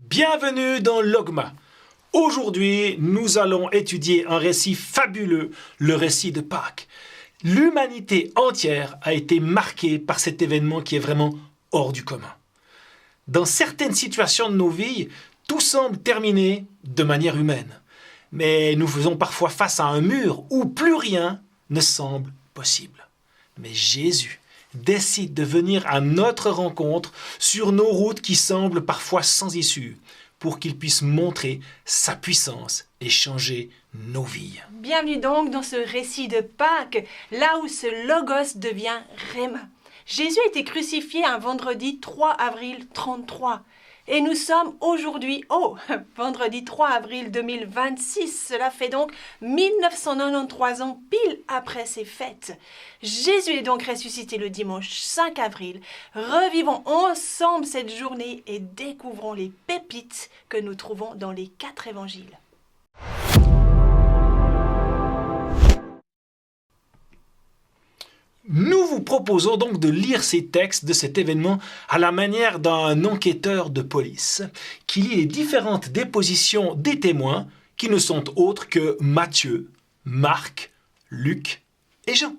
Bienvenue dans Logma. Aujourd'hui, nous allons étudier un récit fabuleux, le récit de Pâques. L'humanité entière a été marquée par cet événement qui est vraiment hors du commun. Dans certaines situations de nos vies, tout semble terminé de manière humaine. Mais nous faisons parfois face à un mur où plus rien ne semble possible. Mais Jésus décide de venir à notre rencontre sur nos routes qui semblent parfois sans issue, pour qu'il puisse montrer sa puissance et changer nos vies. Bienvenue donc dans ce récit de Pâques, là où ce Logos devient Rhéma. Jésus a été crucifié un vendredi 3 avril 33. Et nous sommes aujourd'hui, vendredi 3 avril 2026. Cela fait donc 1993 ans pile après ces fêtes. Jésus est donc ressuscité le dimanche 5 avril. Revivons ensemble cette journée et découvrons les pépites que nous trouvons dans les 4 évangiles. Nous vous proposons donc de lire ces textes de cet événement à la manière d'un enquêteur de police qui lit les différentes dépositions des témoins qui ne sont autres que Matthieu, Marc, Luc et Jean.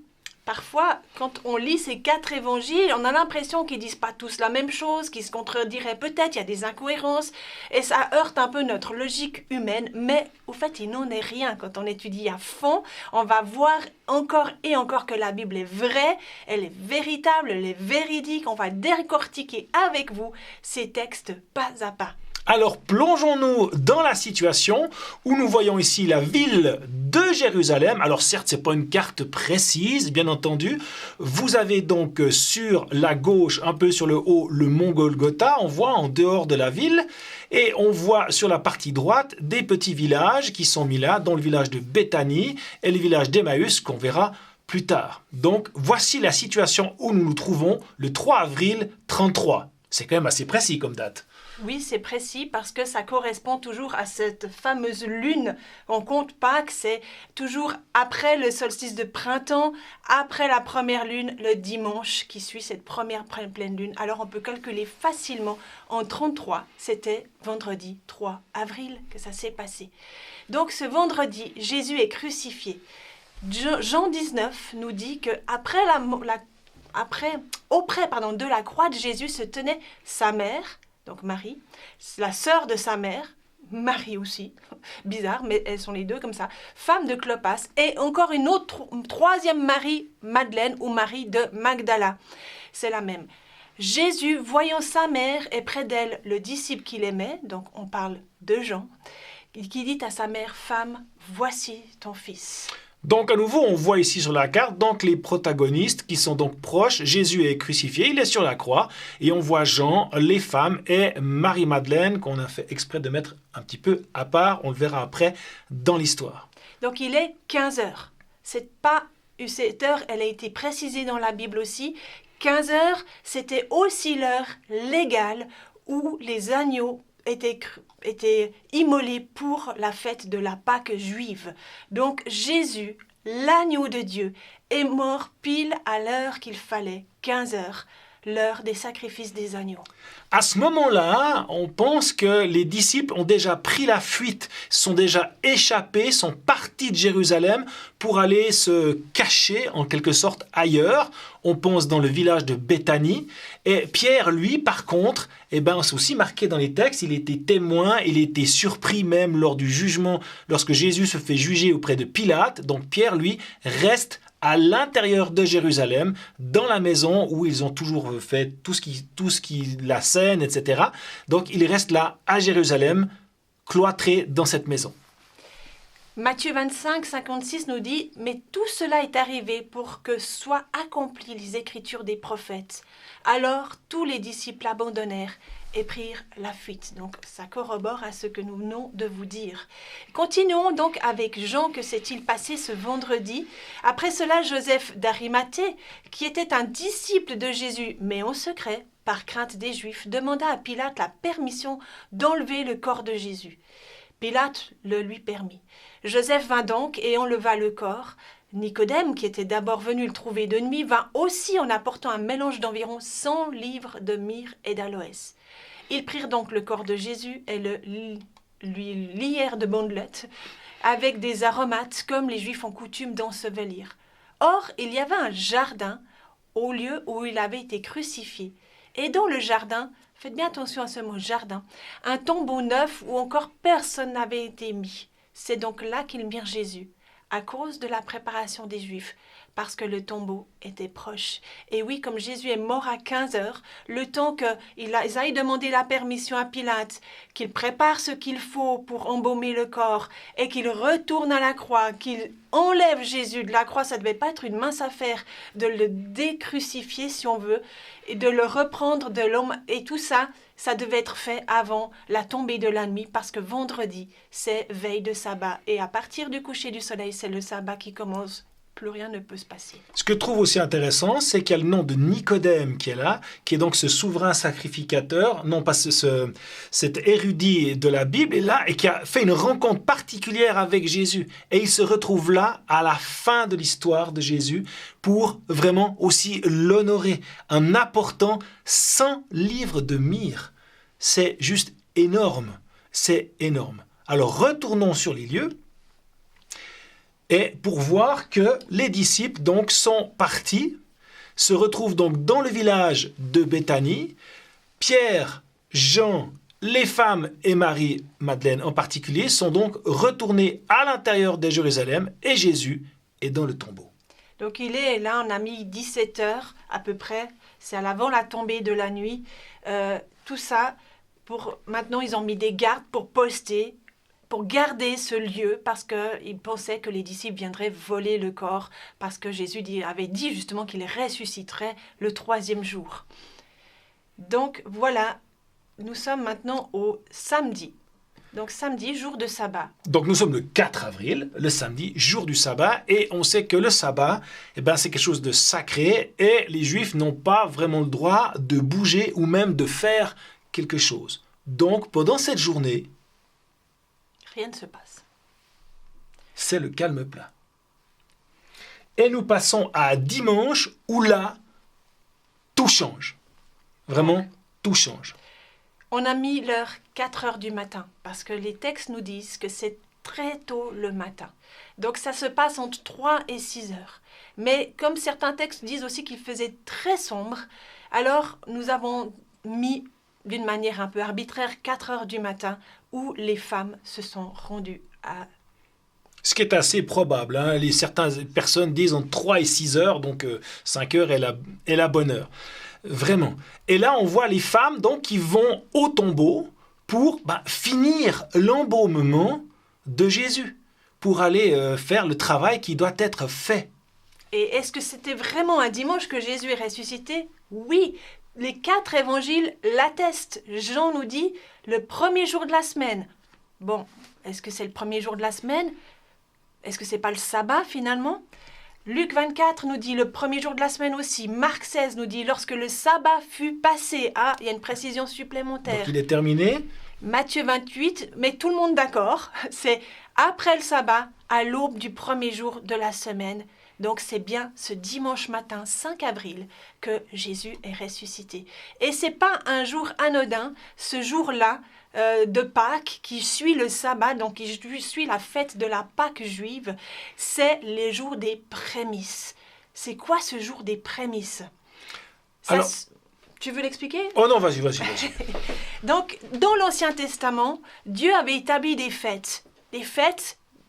Parfois, quand on lit ces 4 évangiles, on a l'impression qu'ils disent pas tous la même chose, qu'ils se contrediraient peut-être, il y a des incohérences, et ça heurte un peu notre logique humaine, mais au fait, il n'en est rien. Quand on étudie à fond, on va voir encore et encore que la Bible est vraie, elle est véritable, elle est véridique, on va décortiquer avec vous ces textes pas à pas. Alors plongeons-nous dans la situation où nous voyons ici la ville de Jérusalem. Alors certes, ce n'est pas une carte précise, bien entendu. Vous avez donc sur la gauche, un peu sur le haut, le mont Golgotha. On voit en dehors de la ville. Et on voit sur la partie droite des petits villages qui sont mis là, dont le village de Béthanie et le village d'Emmaüs qu'on verra plus tard. Donc voici la situation où nous nous trouvons le 3 avril 33. C'est quand même assez précis comme date. Oui, c'est précis parce que ça correspond toujours à cette fameuse lune. On compte Pâques, c'est toujours après le solstice de printemps, après la première lune, le dimanche qui suit cette première pleine lune. Alors on peut calculer facilement en 33, c'était vendredi 3 avril que ça s'est passé. Donc ce vendredi, Jésus est crucifié. Jean 19 nous dit que auprès de la croix de Jésus se tenait sa mère, donc Marie, la sœur de sa mère, Marie aussi, bizarre, mais elles sont les deux comme ça, femme de Clopas, et encore une troisième Marie, Madeleine, ou Marie de Magdala. C'est la même. Jésus, voyant sa mère et près d'elle le disciple qu'il aimait, donc on parle de Jean, qui dit à sa mère, « Femme, voici ton fils ». Donc à nouveau, on voit ici sur la carte donc les protagonistes qui sont donc proches. Jésus est crucifié, il est sur la croix. Et on voit Jean, les femmes et Marie-Madeleine qu'on a fait exprès de mettre un petit peu à part. On le verra après dans l'histoire. Donc il est 15 heures. Cette heure, elle a été précisée dans la Bible aussi. 15 heures, c'était aussi l'heure légale où les agneaux étaient immolés pour la fête de la Pâque juive. Donc Jésus, l'agneau de Dieu, est mort pile à l'heure qu'il fallait, 15 heures, l'heure des sacrifices des agneaux. À ce moment-là, on pense que les disciples ont déjà pris la fuite, sont déjà échappés, sont partis de Jérusalem pour aller se cacher en quelque sorte ailleurs. On pense dans le village de Béthanie. Et Pierre, lui, par contre, c'est aussi marqué dans les textes, il était témoin, il était surpris même lors du jugement, lorsque Jésus se fait juger auprès de Pilate. Donc Pierre, lui, reste à l'intérieur de Jérusalem, dans la maison où ils ont toujours fait tout ce qui la scène, etc. Donc il reste là à Jérusalem, cloîtré dans cette maison. Matthieu 25, 56 nous dit « Mais tout cela est arrivé pour que soient accomplies les écritures des prophètes. Alors tous les disciples abandonnèrent et prirent la fuite. » Donc ça corrobore à ce que nous venons de vous dire. Continuons donc avec Jean. Que s'est-il passé ce vendredi? Après cela, Joseph d'Arimathée, qui était un disciple de Jésus, mais en secret, par crainte des Juifs, demanda à Pilate la permission d'enlever le corps de Jésus. Pilate le lui permit. Joseph vint donc et enleva le corps. Nicodème, qui était d'abord venu le trouver de nuit, vint aussi en apportant un mélange d'environ 100 livres de myrrhe et d'aloès. Ils prirent donc le corps de Jésus et lui lièrent de bandelettes avec des aromates comme les Juifs ont coutume d'ensevelir. Or, il y avait un jardin au lieu où il avait été crucifié. Et dans le jardin, faites bien attention à ce mot jardin, un tombeau neuf où encore personne n'avait été mis. C'est donc là qu'ils mirent Jésus, à cause de la préparation des Juifs, parce que le tombeau était proche. Et oui, comme Jésus est mort à 15 heures, le temps qu'ils aillent demander la permission à Pilate, qu'il prépare ce qu'il faut pour embaumer le corps, et qu'il retourne à la croix, qu'il enlève Jésus de la croix, ça ne devait pas être une mince affaire de le décrucifier, si on veut, et de le reprendre de l'homme, et tout ça, ça devait être fait avant la tombée de la nuit, parce que vendredi, c'est veille de sabbat, et à partir du coucher du soleil, c'est le sabbat qui commence. Plus rien ne peut se passer. Ce que je trouve aussi intéressant, c'est qu'il y a le nom de Nicodème qui est là, qui est donc ce souverain sacrificateur, non pas cet érudit de la Bible, est là et qui a fait une rencontre particulière avec Jésus. Et il se retrouve là à la fin de l'histoire de Jésus pour vraiment aussi l'honorer en apportant 100 livres de myrrhe. C'est juste énorme. C'est énorme. Alors retournons sur les lieux. Et pour voir que les disciples donc sont partis, se retrouvent donc dans le village de Béthanie. Pierre, Jean, les femmes et Marie-Madeleine en particulier sont donc retournés à l'intérieur de Jérusalem et Jésus est dans le tombeau. Donc il est là, on a mis 17 heures à peu près, c'est avant la tombée de la nuit. Tout ça, maintenant ils ont mis des gardes pour poster, pour garder ce lieu, parce qu'ils pensaient que les disciples viendraient voler le corps, parce que Jésus avait dit justement qu'il ressusciterait le 3e jour. Donc voilà, nous sommes maintenant au samedi. Donc samedi, jour de sabbat. Donc nous sommes le 4 avril, le samedi, jour du sabbat, et on sait que le sabbat, c'est quelque chose de sacré, et les Juifs n'ont pas vraiment le droit de bouger ou même de faire quelque chose. Donc pendant cette journée, rien ne se passe. C'est le calme plat. Et nous passons à dimanche où là, tout change. Vraiment, tout change. On a mis l'heure 4 heures du matin parce que les textes nous disent que c'est très tôt le matin. Donc ça se passe entre 3 et 6 heures. Mais comme certains textes disent aussi qu'il faisait très sombre, alors nous avons mis d'une manière un peu arbitraire 4 heures du matin où les femmes se sont rendues à... Ce qui est assez probable. Certaines personnes disent entre 3 et 6 heures, donc 5 heures est la bonne heure. Vraiment. Et là, on voit les femmes donc, qui vont au tombeau pour finir l'embaumement de Jésus, pour aller faire le travail qui doit être fait. Et est-ce que c'était vraiment un dimanche que Jésus est ressuscité ? Oui. Les 4 évangiles l'attestent. Jean nous dit le premier jour de la semaine. Bon, est-ce que c'est le premier jour de la semaine ? Est-ce que c'est pas le sabbat finalement ? Luc 24 nous dit le premier jour de la semaine aussi. Marc 16 nous dit lorsque le sabbat fut passé. Ah, il y a une précision supplémentaire. Donc il est terminé. Matthieu 28, mais tout le monde d'accord. C'est après le sabbat, à l'aube du premier jour de la semaine. Donc c'est bien ce dimanche matin 5 avril que Jésus est ressuscité. Et c'est pas un jour anodin, ce jour-là de Pâques qui suit le sabbat, donc qui suit la fête de la Pâque juive, c'est les jours des prémices. C'est quoi ce jour des prémices ? Alors, tu veux l'expliquer ? Oh non, vas-y. Donc dans l'Ancien Testament, Dieu avait établi des fêtes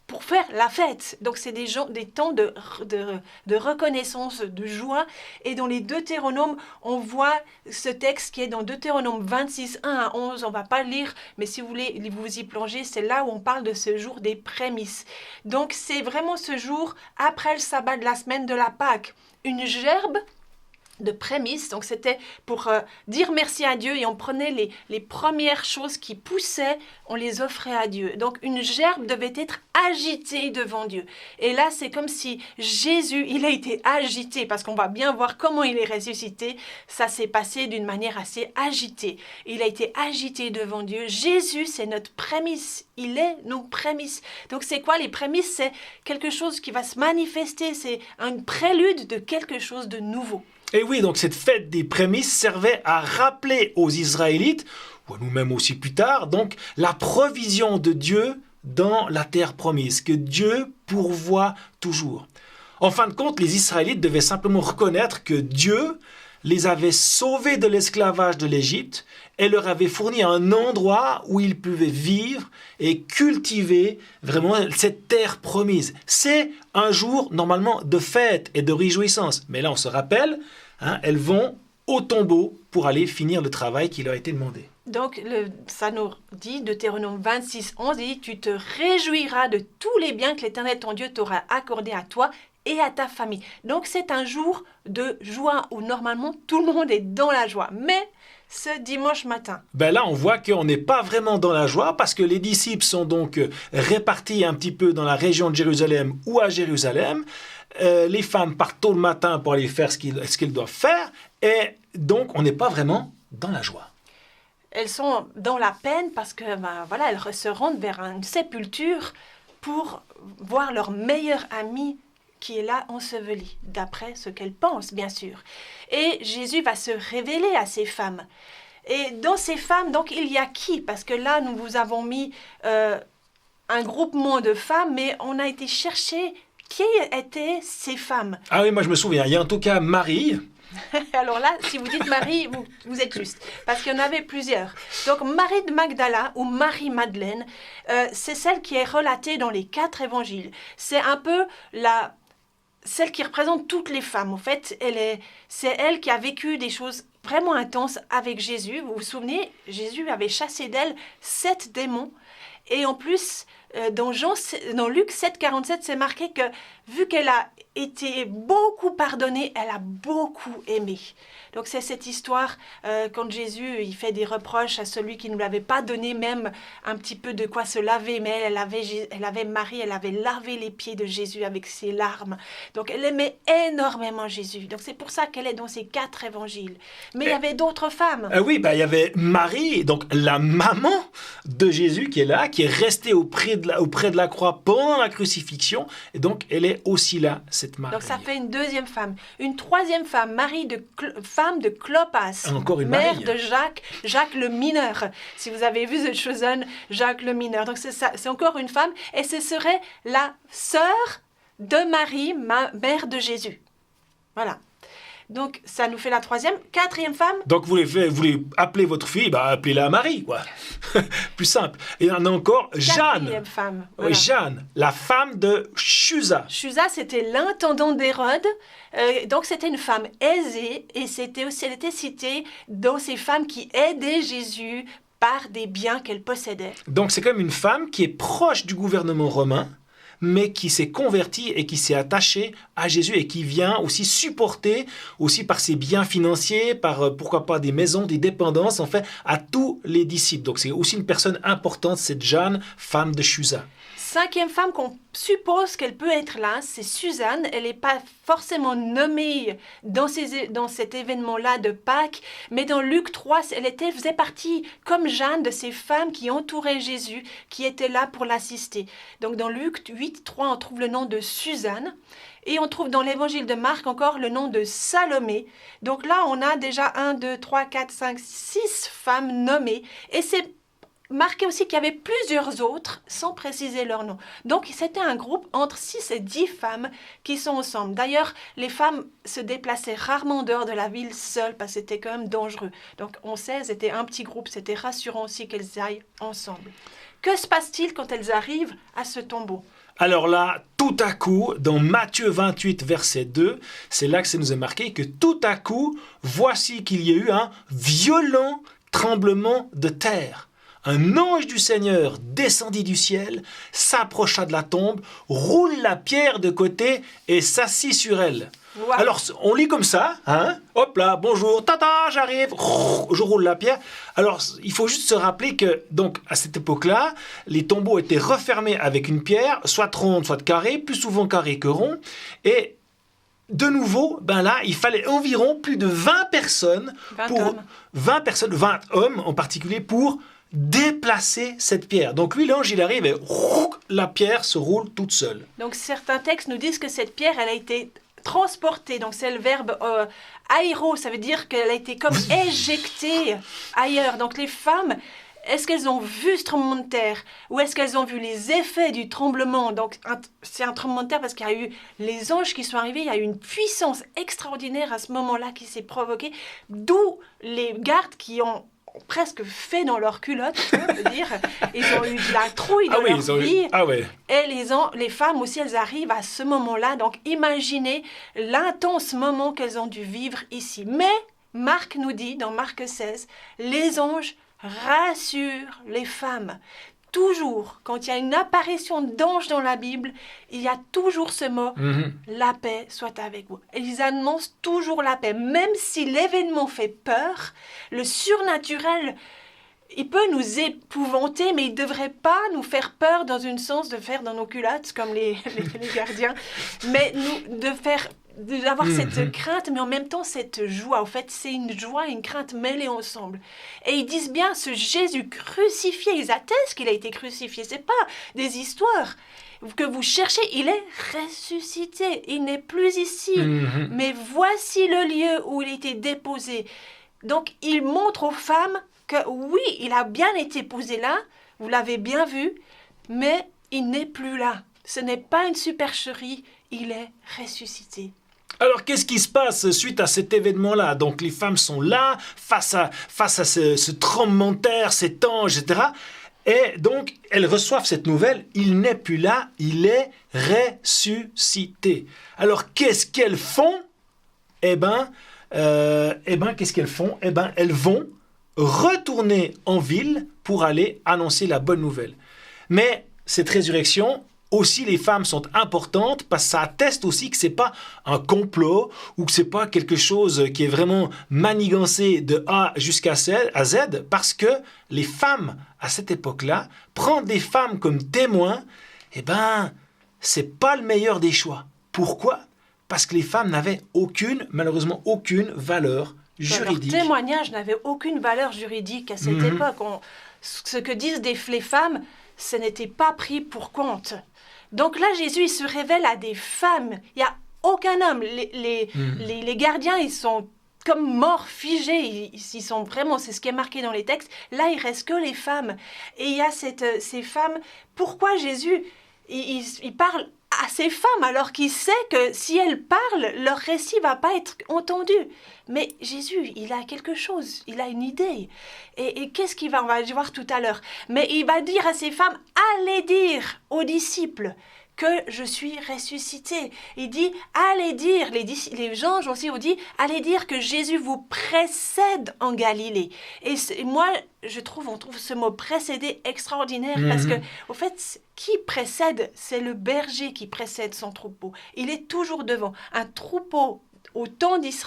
pour faire la fête. Donc c'est des temps de reconnaissance, de joie. Et dans les Deutéronomes, on voit ce texte qui est dans Deutéronome 26, 1 à 11. On ne va pas le lire, mais si vous voulez vous y plonger, c'est là où on parle de ce jour des prémices. Donc c'est vraiment ce jour après le sabbat de la semaine de la Pâque. Une gerbe de prémices, donc c'était pour dire merci à Dieu et on prenait les premières choses qui poussaient, on les offrait à Dieu. Donc une gerbe devait être agitée devant Dieu. Et là, c'est comme si Jésus, il a été agité, parce qu'on va bien voir comment il est ressuscité. Ça s'est passé d'une manière assez agitée. Il a été agité devant Dieu. Jésus, c'est notre prémisse. Il est nos prémices. Donc c'est quoi les prémices ? C'est quelque chose qui va se manifester. C'est un prélude de quelque chose de nouveau. Et oui, donc cette fête des prémices servait à rappeler aux Israélites ou à nous-mêmes aussi plus tard, donc la provision de Dieu dans la terre promise, que Dieu pourvoit toujours. En fin de compte, les Israélites devaient simplement reconnaître que Dieu les avait sauvés de l'esclavage de l'Égypte et leur avait fourni un endroit où ils pouvaient vivre et cultiver vraiment cette terre promise. C'est un jour normalement de fête et de réjouissance. Mais là, on se rappelle, elles vont au tombeau pour aller finir le travail qui leur a été demandé. Donc, ça nous dit, Deutéronome 26, 11, dit « Tu te réjouiras de tous les biens que l'Éternel ton Dieu t'aura accordés à toi et à ta famille. » Donc, c'est un jour de joie où normalement tout le monde est dans la joie. Mais ce dimanche matin, là, on voit qu'on n'est pas vraiment dans la joie parce que les disciples sont donc répartis un petit peu dans la région de Jérusalem ou à Jérusalem. Les femmes partent tôt le matin pour aller faire ce qu'elles doivent faire. Et donc, on n'est pas vraiment dans la joie. Elles sont dans la peine parce que elles se rendent vers une sépulture pour voir leur meilleur ami qui est là enseveli, d'après ce qu'elles pensent, bien sûr. Et Jésus va se révéler à ces femmes. Et dans ces femmes, donc, il y a qui? Parce que là, nous vous avons mis un groupement de femmes, mais on a été chercher qui étaient ces femmes. Ah oui, moi je me souviens. Il y a en tout cas Marie. Alors là, si vous dites Marie, vous êtes juste, parce qu'il y en avait plusieurs. Donc Marie de Magdala ou Marie-Madeleine, c'est celle qui est relatée dans les 4 évangiles. C'est un peu celle qui représente toutes les femmes. En fait, c'est elle qui a vécu des choses vraiment intenses avec Jésus. Vous vous souvenez, Jésus avait chassé d'elle 7 démons. Et en plus, dans Luc 7, 47, c'est marqué que vu qu'elle a été beaucoup pardonnée, elle a beaucoup aimé. Donc c'est cette histoire quand Jésus il fait des reproches à celui qui ne lui avait pas donné même un petit peu de quoi se laver, mais Marie, elle avait lavé les pieds de Jésus avec ses larmes. Donc elle aimait énormément Jésus. Donc c'est pour ça qu'elle est dans ces 4 évangiles. Mais il y avait d'autres femmes. Oui, il y avait Marie, donc la maman de Jésus qui est là, qui est restée auprès de la croix pendant la crucifixion. Et donc elle est aussi là, cette Marie. Donc ça fait une deuxième femme. Une troisième femme, femme de Clopas, mère Marie. de Jacques le mineur. Si vous avez vu The Chosen, Jacques le mineur. Donc c'est encore une femme et ce serait la sœur de Marie, mère de Jésus. Voilà. Donc ça nous fait la troisième. 4e femme. Donc vous voulez appeler votre fille, appelez-la Marie, quoi. Plus simple. Et il y en a encore Jeanne. 4e femme. Voilà. Oui, Jeanne, la femme de Chuza. Chuza, c'était l'intendant d'Hérode. Donc c'était une femme aisée et elle était citée dans ces femmes qui aidaient Jésus par des biens qu'elle possédait. Donc c'est comme une femme qui est proche du gouvernement romain, mais qui s'est convertie et qui s'est attachée à Jésus et qui vient aussi supporter, aussi par ses biens financiers, par pourquoi pas des maisons, des dépendances, en fait, à tous les disciples. Donc c'est aussi une personne importante, cette Jeanne, femme de Chuza. 5e femme qu'on suppose qu'elle peut être là, c'est Suzanne. Elle n'est pas forcément nommée dans cet événement-là de Pâques, mais dans Luc 3, elle faisait partie, comme Jeanne, de ces femmes qui entouraient Jésus, qui étaient là pour l'assister. Donc dans Luc 8, 3, on trouve le nom de Suzanne. Et on trouve dans l'évangile de Marc encore le nom de Salomé. Donc là, on a déjà 1, 2, 3, 4, 5, 6 femmes nommées. Et c'est marqué aussi qu'il y avait plusieurs autres sans préciser leur nom. Donc c'était un groupe entre 6 et 10 femmes qui sont ensemble. D'ailleurs, les femmes se déplaçaient rarement en dehors de la ville seules parce que c'était quand même dangereux. Donc on sait, c'était un petit groupe, c'était rassurant aussi qu'elles aillent ensemble. Que se passe-t-il quand elles arrivent à ce tombeau ? Alors là, tout à coup, dans Matthieu 28, verset 2, c'est là que ça nous est marqué que tout à coup, voici qu'il y a eu un violent tremblement de terre. Un ange du Seigneur descendit du ciel, s'approcha de la tombe, roule la pierre de côté et s'assit sur elle. Wow. Alors, on lit comme ça, hop là, bonjour, tata, j'arrive, je roule la pierre. Alors, il faut juste se rappeler que, donc, à cette époque-là, les tombeaux étaient refermés avec une pierre, soit ronde, soit carrée, plus souvent carrée que rond, et de nouveau, là, il fallait environ plus de 20 personnes, 20 hommes en particulier, pour déplacer cette pierre. Donc lui, l'ange, il arrive et la pierre se roule toute seule. Donc certains textes nous disent que cette pierre, elle a été transportée. Donc c'est le verbe aéro, ça veut dire qu'elle a été comme éjectée ailleurs. Donc les femmes, est-ce qu'elles ont vu ce tremblement de terre ou est-ce qu'elles ont vu les effets du tremblement? Donc c'est un tremblement de terre parce qu'il y a eu les anges qui sont arrivés, il y a eu une puissance extraordinaire à ce moment-là qui s'est provoquée, d'où les gardes qui ont presque fait dans leur culotte, on peut dire. Ils ont eu de la trouille dans leur vie. Et les femmes aussi, elles arrivent à ce moment-là. Donc imaginez l'intense moment qu'elles ont dû vivre ici. Mais Marc nous dit, dans Marc 16, les anges rassurent les femmes. Toujours, quand il y a une apparition d'ange dans la Bible, il y a toujours ce mot « la paix soit avec vous ». Ils annoncent toujours la paix. Même si l'événement fait peur, le surnaturel, il peut nous épouvanter, mais il ne devrait pas nous faire peur dans un sens de faire dans nos culottes, comme les gardiens, mais d'avoir cette crainte, mais en même temps cette joie. En fait, c'est une joie et une crainte mêlées ensemble. Et ils disent bien, ce Jésus crucifié, ils attestent qu'il a été crucifié. Ce n'est pas des histoires que vous cherchez, il est ressuscité. Il n'est plus ici. Mais voici le lieu où il a été déposé. Donc, il montre aux femmes que oui, il a bien été posé là, vous l'avez bien vu, mais il n'est plus là. Ce n'est pas une supercherie, il est ressuscité. Alors, qu'est-ce qui se passe suite à cet événement-là? Donc, les femmes sont là, face à ce tremblement de terre, cet ange, etc. Et donc, elles reçoivent cette nouvelle, il n'est plus là, il est ressuscité. Alors, qu'est-ce qu'elles font? Qu'est-ce qu'elles font? Elles vont retourner en ville pour aller annoncer la bonne nouvelle. Mais cette résurrection, aussi les femmes sont importantes parce que ça atteste aussi que c'est pas un complot ou que c'est pas quelque chose qui est vraiment manigancé de A jusqu'à Z, parce que les femmes à cette époque-là, prendre des femmes comme témoins, c'est pas le meilleur des choix. Pourquoi? Parce que les femmes n'avaient malheureusement aucune valeur juridique. Leur témoignage n'avait aucune valeur juridique à cette époque. Ce que disent les femmes, ce n'était pas pris pour compte. Donc là, Jésus, il se révèle à des femmes. Il n'y a aucun homme. Les gardiens, ils sont comme morts, figés. Ils sont vraiment, c'est ce qui est marqué dans les textes. Là, il ne reste que les femmes. Et il y a ces femmes. Pourquoi Jésus, il parle à ces femmes alors qu'il sait que si elles parlent, leur récit ne va pas être entendu. Mais Jésus, il a quelque chose, il a une idée. Et qu'est-ce qu'il va, on va le voir tout à l'heure. Mais il va dire à ces femmes, allez dire aux disciples que je suis ressuscité. Il dit, allez dire, les anges aussi ont dit, allez dire que Jésus vous précède en Galilée. Et moi, on trouve ce mot précéder extraordinaire parce que, au fait, qui précède? C'est le berger qui précède son troupeau. Il est toujours devant. Un troupeau,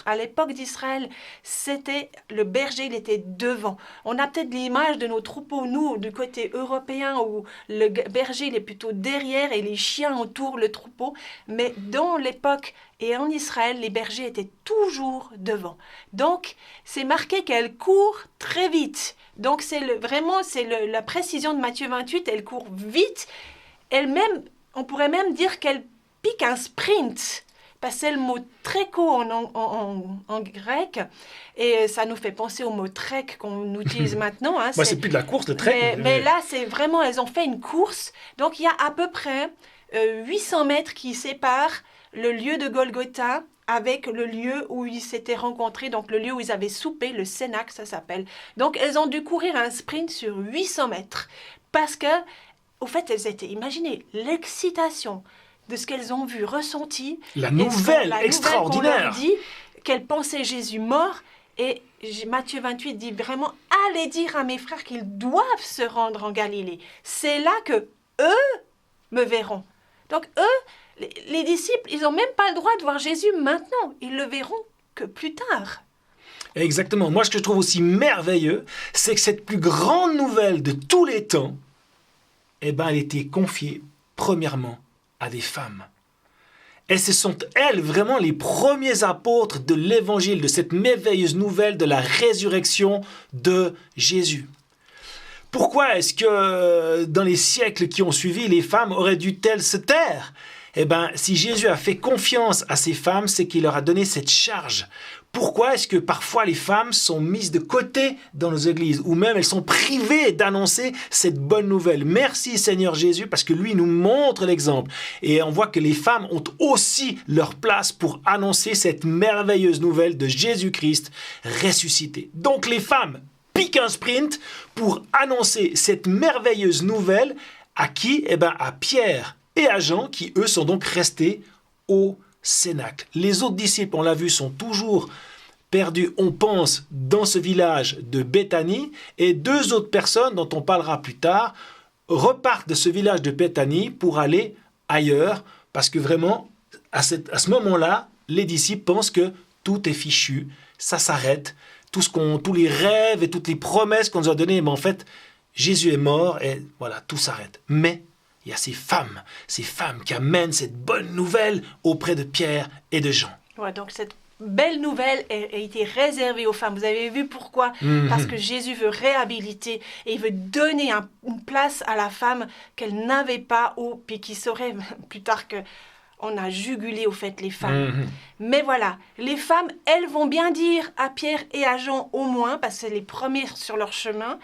à l'époque d'Israël, c'était le berger, il était devant. On a peut-être l'image de nos troupeaux, nous, du côté européen, où le berger il est plutôt derrière et les chiens entourent le troupeau. Mais dans l'époque et en Israël, les bergers étaient toujours devant. Donc, c'est marqué qu'elle court très vite. Donc, c'est la précision de Matthieu 28, elle court vite. Elle-même, on pourrait même dire qu'elle pique un sprint. C'est le mot tréco en grec, et ça nous fait penser au mot trek qu'on utilise maintenant. C'est plus de la course, le trek. Mais là, c'est vraiment, elles ont fait une course. Donc, il y a à peu près 800 mètres qui séparent le lieu de Golgotha avec le lieu où ils s'étaient rencontrés, donc le lieu où ils avaient soupé, le Cénac, ça s'appelle. Donc, elles ont dû courir un sprint sur 800 mètres parce que, au fait, elles étaient, imaginez, l'excitation de ce qu'elles ont vu, ressenti. La nouvelle extraordinaire. On leur dit qu'elles pensaient Jésus mort. Et Matthieu 28 dit vraiment, allez dire à mes frères qu'ils doivent se rendre en Galilée. C'est là que eux me verront. Donc eux, les disciples, ils n'ont même pas le droit de voir Jésus maintenant. Ils le verront que plus tard. Exactement. Moi, ce que je trouve aussi merveilleux, c'est que cette plus grande nouvelle de tous les temps, elle était confiée, premièrement, à des femmes. Et ce sont elles vraiment les premiers apôtres de l'évangile, de cette merveilleuse nouvelle de la résurrection de Jésus. Pourquoi est-ce que dans les siècles qui ont suivi, les femmes auraient dû-elles se taire? Eh bien, si Jésus a fait confiance à ces femmes, c'est qu'il leur a donné cette charge. Pourquoi est-ce que parfois les femmes sont mises de côté dans nos églises ou même elles sont privées d'annoncer cette bonne nouvelle? Merci Seigneur Jésus parce que lui nous montre l'exemple. Et on voit que les femmes ont aussi leur place pour annoncer cette merveilleuse nouvelle de Jésus-Christ ressuscité. Donc les femmes piquent un sprint pour annoncer cette merveilleuse nouvelle à qui? Eh bien à Pierre et à Jean qui eux sont donc restés au Cénacle. Les autres disciples, on l'a vu, sont toujours perdus, on pense, dans ce village de Béthanie. Et 2 autres personnes, dont on parlera plus tard, repartent de ce village de Béthanie pour aller ailleurs. Parce que vraiment, à ce moment-là, les disciples pensent que tout est fichu, ça s'arrête. Tous les rêves et toutes les promesses qu'on nous a données, mais en fait, Jésus est mort et voilà, tout s'arrête. Mais il y a ces femmes qui amènent cette bonne nouvelle auprès de Pierre et de Jean. Ouais, donc cette belle nouvelle a été réservée aux femmes. Vous avez vu pourquoi? Parce que Jésus veut réhabiliter et il veut donner une place à la femme qu'elle n'avait pas ou puis qui saurait plus tard que on a jugulé au fait les femmes. Mais voilà, les femmes, elles vont bien dire à Pierre et à Jean au moins, parce que c'est les premiers sur leur chemin,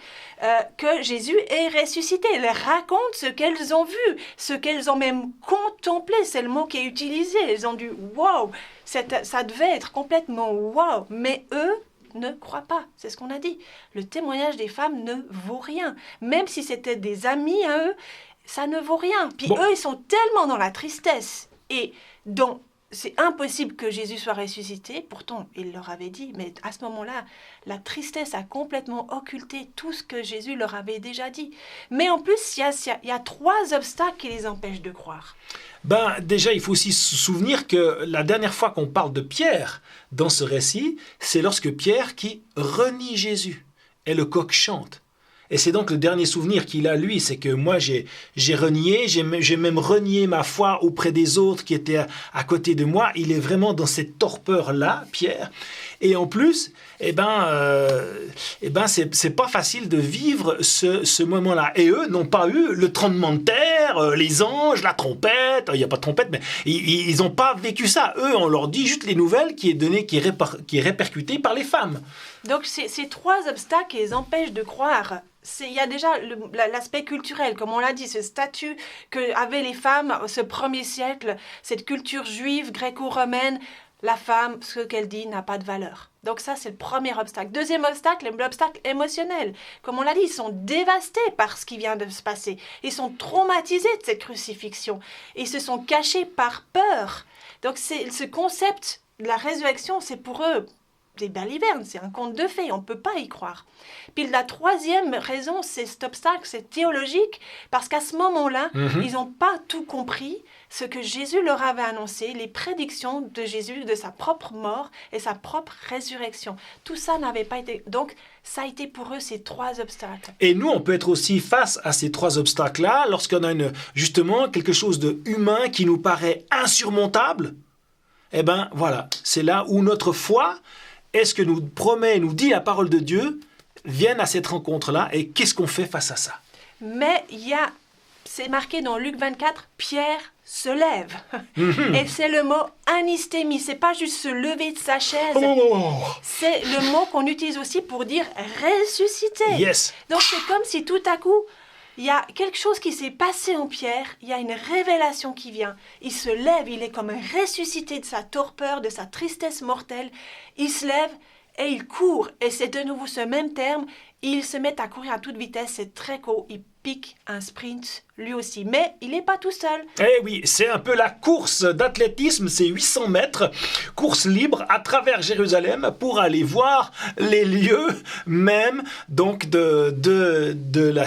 que Jésus est ressuscité. Elles racontent ce qu'elles ont vu, ce qu'elles ont même contemplé. C'est le mot qui est utilisé. Elles ont dit « wow », ça devait être complètement « wow ». Mais eux ne croient pas, c'est ce qu'on a dit. Le témoignage des femmes ne vaut rien. Même si c'était des amis à eux, ça ne vaut rien. Puis eux, ils sont tellement dans la tristesse. Et donc, c'est impossible que Jésus soit ressuscité. Pourtant, il leur avait dit, mais à ce moment-là, la tristesse a complètement occulté tout ce que Jésus leur avait déjà dit. Mais en plus, il y a 3 obstacles qui les empêchent de croire. Déjà, il faut aussi se souvenir que la dernière fois qu'on parle de Pierre dans ce récit, c'est lorsque Pierre qui renie Jésus. Et le coq chante. Et c'est donc le dernier souvenir qu'il a, lui, c'est que moi, j'ai renié, j'ai même renié ma foi auprès des autres qui étaient à côté de moi. Il est vraiment dans cette torpeur-là, Pierre. Et en plus, c'est pas facile de vivre ce moment-là. Et eux n'ont pas eu le tremblement de terre, les anges, la trompette. Il n'y a pas de trompette, mais ils n'ont pas vécu ça. Eux, on leur dit juste les nouvelles qui est répercutée par les femmes. Donc, ces 3 obstacles qui les empêchent de croire. Il y a déjà l'aspect culturel, comme on l'a dit, ce statut qu'avaient les femmes au ce premier siècle, cette culture juive, gréco-romaine. La femme, ce qu'elle dit, n'a pas de valeur. Donc ça, c'est le premier obstacle. Deuxième obstacle, l'obstacle émotionnel. Comme on l'a dit, ils sont dévastés par ce qui vient de se passer. Ils sont traumatisés de cette crucifixion. Ils se sont cachés par peur. Donc ce concept de la résurrection, c'est pour eux des balivernes, c'est un conte de fées, on ne peut pas y croire. Puis la 3e raison, c'est cet obstacle, c'est théologique, parce qu'à ce moment-là, ils n'ont pas tout compris, ce que Jésus leur avait annoncé, les prédictions de Jésus, de sa propre mort et sa propre résurrection. Tout ça n'avait pas été... Donc, ça a été pour eux ces 3 obstacles. Et nous, on peut être aussi face à ces 3 obstacles-là, lorsqu'on a justement quelque chose de humain qui nous paraît insurmontable. Eh bien, voilà, c'est là où notre foi... est-ce que nous dit la parole de Dieu, viennent à cette rencontre-là et qu'est-ce qu'on fait face à ça? Mais c'est marqué dans Luc 24, Pierre se lève. Et c'est le mot anistémie, c'est pas juste se lever de sa chaise. C'est le mot qu'on utilise aussi pour dire ressusciter. Yes. Donc c'est comme si tout à coup, il y a quelque chose qui s'est passé en Pierre, il y a une révélation qui vient. Il se lève, il est comme ressuscité de sa torpeur, de sa tristesse mortelle. Il se lève et il court. Et c'est de nouveau ce même terme. Il se met à courir à toute vitesse, c'est très court. Il pique un sprint lui aussi. Mais il n'est pas tout seul. Eh oui, c'est un peu la course d'athlétisme, c'est 800 mètres, course libre à travers Jérusalem pour aller voir les lieux même donc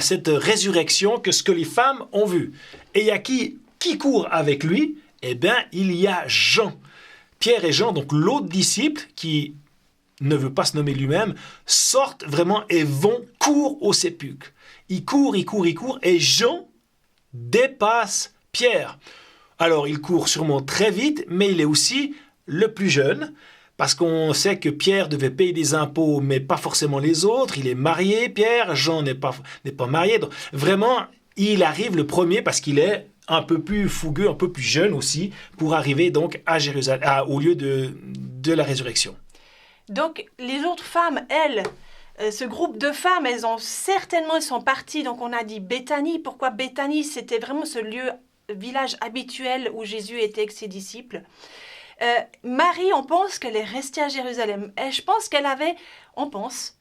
cette résurrection que ce que les femmes ont vu. Et il y a qui court avec lui? Eh bien, il y a Jean. Pierre et Jean, donc l'autre disciple qui ne veut pas se nommer lui-même, sortent vraiment et courent au sépulcre. Il court, et Jean dépasse Pierre. Alors, il court sûrement très vite, mais il est aussi le plus jeune, parce qu'on sait que Pierre devait payer des impôts, mais pas forcément les autres. Il est marié, Pierre. Jean n'est pas marié. Donc, vraiment, il arrive le premier parce qu'il est un peu plus fougueux, un peu plus jeune aussi, pour arriver donc à Jérusalem, au lieu de la résurrection. Donc, les autres femmes, elles, ce groupe de femmes, elles sont parties. Donc, on a dit Béthanie. Pourquoi Béthanie? C'était vraiment ce village habituel où Jésus était avec ses disciples. Marie, on pense qu'elle est restée à Jérusalem. Et je pense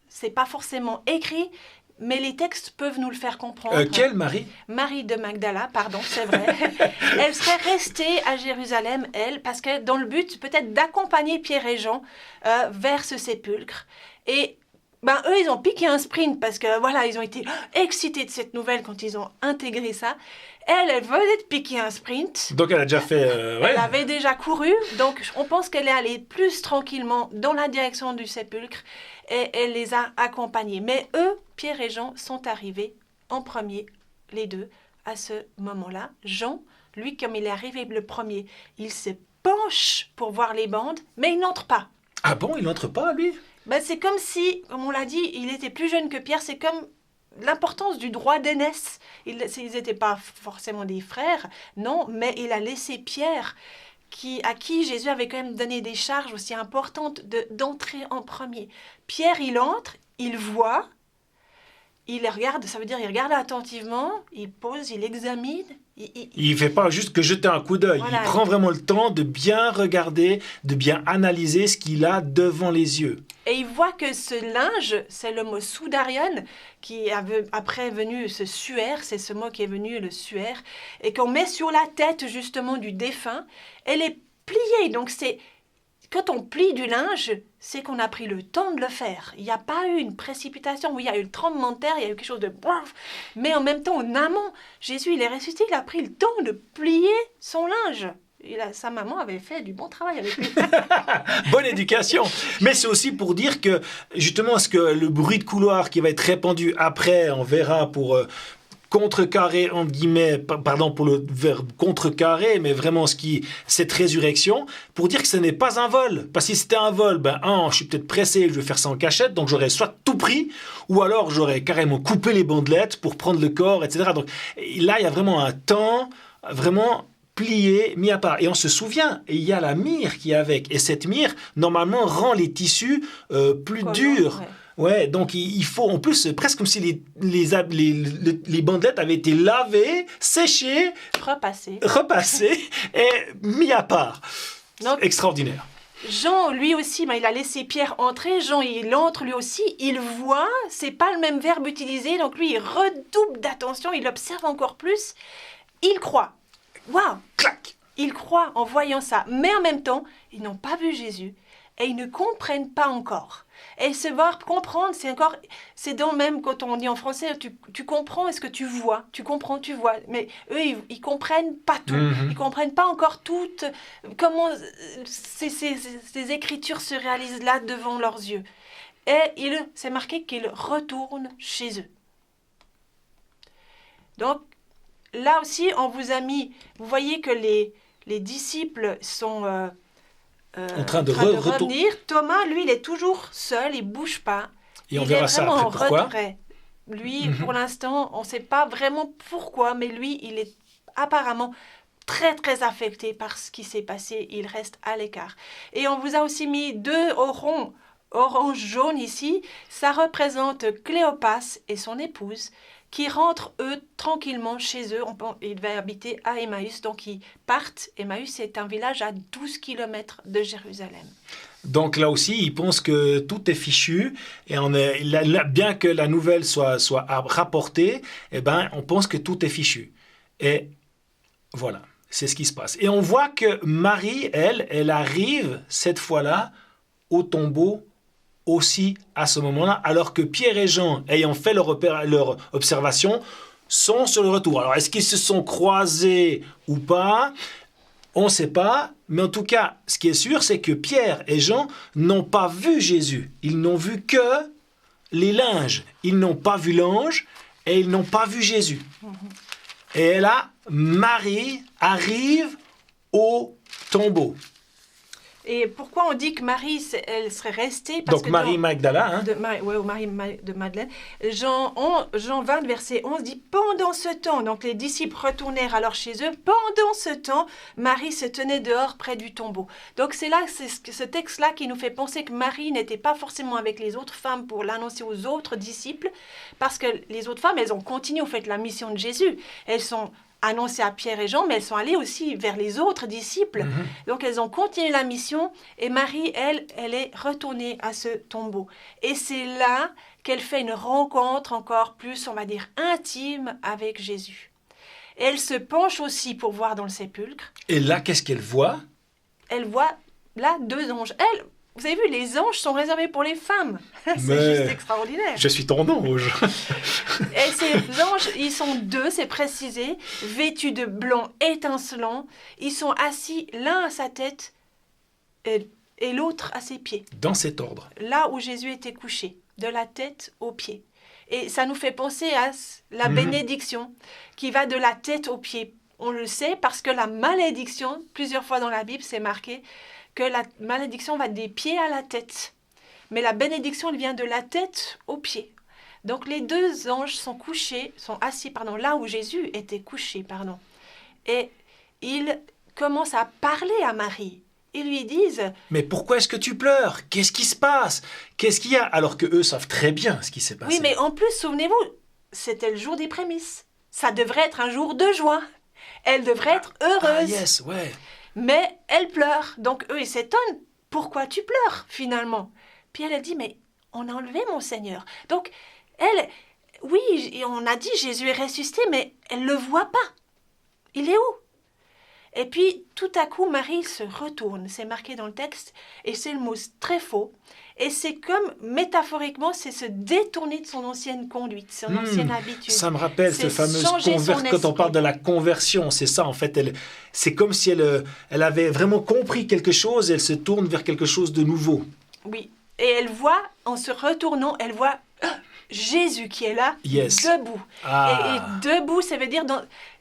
c'est pas forcément écrit, mais les textes peuvent nous le faire comprendre. Quelle Marie? Marie de Magdala, pardon, c'est vrai. Elle serait restée à Jérusalem, elle, parce que dans le but peut-être d'accompagner Pierre et Jean vers ce sépulcre. Et eux, ils ont piqué un sprint parce que voilà, ils ont été excités de cette nouvelle quand ils ont intégré ça. Elle venait de piquer un sprint. Donc elle a déjà fait... Elle avait déjà couru, donc on pense qu'elle est allée plus tranquillement dans la direction du sépulcre et elle les a accompagnés. Mais eux, Pierre et Jean, sont arrivés en premier, les deux, à ce moment-là. Jean, lui, comme il est arrivé le premier, il se penche pour voir les bandes, mais il n'entre pas. Ah bon, il n'entre pas, lui? C'est comme si, comme on l'a dit, il était plus jeune que Pierre. C'est comme l'importance du droit d'aînesse. Ils n'étaient pas forcément des frères, non, mais il a laissé Pierre, à qui Jésus avait quand même donné des charges aussi importantes d'entrer en premier. Pierre, il entre, il voit, il regarde, ça veut dire il regarde attentivement, il pose, il examine. Il ne fait pas juste que jeter un coup d'œil. Voilà. Il prend vraiment le temps de bien regarder, de bien analyser ce qu'il a devant les yeux. Et il voit que ce linge, c'est le mot soudarion, qui est après venu ce suaire, c'est ce mot qui est venu le suaire, et qu'on met sur la tête justement du défunt. Elle est pliée, donc quand on plie du linge, c'est qu'on a pris le temps de le faire. Il n'y a pas eu une précipitation, il y a eu le tremblement de terre, il y a eu quelque chose de... Mais en même temps, en amont, Jésus, il est ressuscité, il a pris le temps de plier son linge. Sa maman avait fait du bon travail avec lui. Bonne éducation. Mais c'est aussi pour dire que, justement, ce que le bruit de couloir qui va être répandu après, on verra pour... contrecarrer, entre guillemets, pardon pour le verbe contrecarrer, mais vraiment cette résurrection, pour dire que ce n'est pas un vol. Parce que si c'était un vol, je suis peut-être pressé, je vais faire ça en cachette, donc j'aurais soit tout pris, ou alors j'aurais carrément coupé les bandelettes pour prendre le corps, etc. Donc là, il y a vraiment un temps, vraiment plié, mis à part. Et on se souvient, il y a la myrrhe qui est avec. Et cette myrrhe, normalement, rend les tissus plus durs. Ouais. Ouais, donc il faut, en plus, presque comme si les bandelettes avaient été lavées, séchées, repassées et mis à part. Donc, extraordinaire. Jean, lui aussi, il a laissé Pierre entrer. Jean, il entre lui aussi. Il voit, c'est pas le même verbe utilisé. Donc lui, il redouble d'attention, il observe encore plus. Il croit. Waouh! Clac! Ils croient en voyant ça. Mais en même temps, ils n'ont pas vu Jésus. Et ils ne comprennent pas encore. Et se voir comprendre, c'est donc même quand on dit en français, tu comprends, est-ce que tu vois? Tu comprends, tu vois. Mais eux, ils comprennent pas tout. Mm-hmm. Ils comprennent pas encore toutes, comment ces écritures se réalisent là devant leurs yeux. Et c'est marqué qu'ils retournent chez eux. Donc, là aussi, on vous a mis, vous voyez que les disciples sont... en train de revenir. Thomas, lui, il est toujours seul, il ne bouge pas. Et on verra ça après. Pourquoi? Lui, pour l'instant, on ne sait pas vraiment pourquoi, mais lui, il est apparemment très, très affecté par ce qui s'est passé. Il reste à l'écart. Et on vous a aussi mis 2 orange jaune ici. Ça représente Cléopas et son épouse qui rentrent, eux, tranquillement chez eux. Ils devaient habiter à Emmaüs, donc ils partent. Emmaüs est un village à 12 km de Jérusalem. Donc là aussi, ils pensent que tout est fichu, et bien que la nouvelle soit rapportée, on pense que tout est fichu. Et voilà, c'est ce qui se passe. Et on voit que Marie, elle arrive cette fois-là au tombeau aussi à ce moment-là, alors que Pierre et Jean, ayant fait leur observation, sont sur le retour. Alors, est-ce qu'ils se sont croisés ou pas? On ne sait pas, mais en tout cas, ce qui est sûr, c'est que Pierre et Jean n'ont pas vu Jésus. Ils n'ont vu que les linges. Ils n'ont pas vu l'ange et ils n'ont pas vu Jésus. Et là, Marie arrive au tombeau. Et pourquoi on dit que Marie, elle serait restée? Parce Donc que Marie Magdala, hein? Marie de Madeleine. Jean 20, verset 11 dit « Pendant ce temps », donc les disciples retournèrent alors chez eux, « Pendant ce temps, Marie se tenait dehors près du tombeau. » Donc c'est ce texte-là qui nous fait penser que Marie n'était pas forcément avec les autres femmes pour l'annoncer aux autres disciples, parce que les autres femmes, elles ont continué au fait la mission de Jésus. Elles sont annoncées à Pierre et Jean, mais elles sont allées aussi vers les autres disciples. Donc elles ont continué la mission et Marie, elle est retournée à ce tombeau. Et c'est là qu'elle fait une rencontre encore plus, on va dire, intime avec Jésus. Et elle se penche aussi pour voir dans le sépulcre. Et là, qu'est-ce qu'elle voit? Elle voit là 2 anges. Vous avez vu, les anges sont réservés pour les femmes. C'est juste extraordinaire. Je suis ton ange. Et ces anges, ils sont 2, c'est précisé, vêtus de blanc étincelant. Ils sont assis l'un à sa tête et l'autre à ses pieds. Dans cet ordre. Là où Jésus était couché, de la tête aux pieds. Et ça nous fait penser à la bénédiction qui va de la tête aux pieds. On le sait parce que la malédiction, plusieurs fois dans la Bible, c'est marqué que la malédiction va des pieds à la tête. Mais la bénédiction, elle vient de la tête aux pieds. Donc les 2 anges sont assis, là où Jésus était couché, Et ils commencent à parler à Marie. Ils lui disent « Mais pourquoi est-ce que tu pleures? Qu'est-ce qui se passe? Qu'est-ce qu'il y a ?» Alors que eux savent très bien ce qui s'est passé. Oui, mais en plus, souvenez-vous, c'était le jour des prémices. Ça devrait être un jour de joie. Elle devrait être heureuse. Ah yes, ouais. Mais elle pleure. Donc eux, ils s'étonnent. Pourquoi tu pleures, finalement? Puis elle a dit, mais on a enlevé mon Seigneur. Donc, oui, on a dit Jésus est ressuscité, mais elle ne le voit pas. Il est où? Et puis, tout à coup, Marie se retourne. C'est marqué dans le texte, et c'est le mot très faux. Et c'est comme, métaphoriquement, c'est se détourner de son ancienne conduite, son ancienne habitude. Ça me rappelle cette fameuse conversion. Quand on parle de la conversion, c'est ça, en fait. C'est comme si elle avait vraiment compris quelque chose et elle se tourne vers quelque chose de nouveau. Oui, et elle voit, en se retournant, elle voit Jésus qui est là, debout. Et debout, ça veut dire,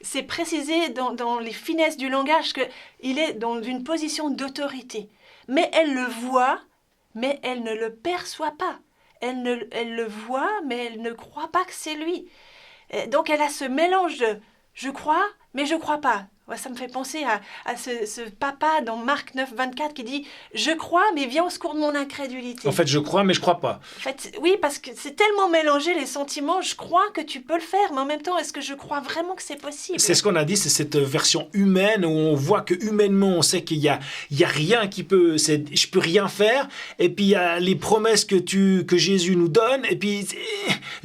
c'est précisé dans les finesses du langage qu'il est dans une position d'autorité. Mais elle le voit, mais elle ne le perçoit pas. Elle le voit, mais elle ne croit pas que c'est lui. Donc elle a ce mélange de « je crois, mais je ne crois pas ». Ouais, ça me fait penser à ce papa dans Marc 9, 24 qui dit « Je crois, mais viens au secours de mon incrédulité ». En fait, je crois, mais je ne crois pas. En fait, oui, parce que c'est tellement mélangé les sentiments. Je crois que tu peux le faire, mais en même temps, est-ce que je crois vraiment que c'est possible? C'est ce qu'on a dit, c'est cette version humaine où on voit que humainement, on sait qu'il y a rien qui peut... Je peux rien faire. Et puis, il y a les promesses que Jésus nous donne. Et puis,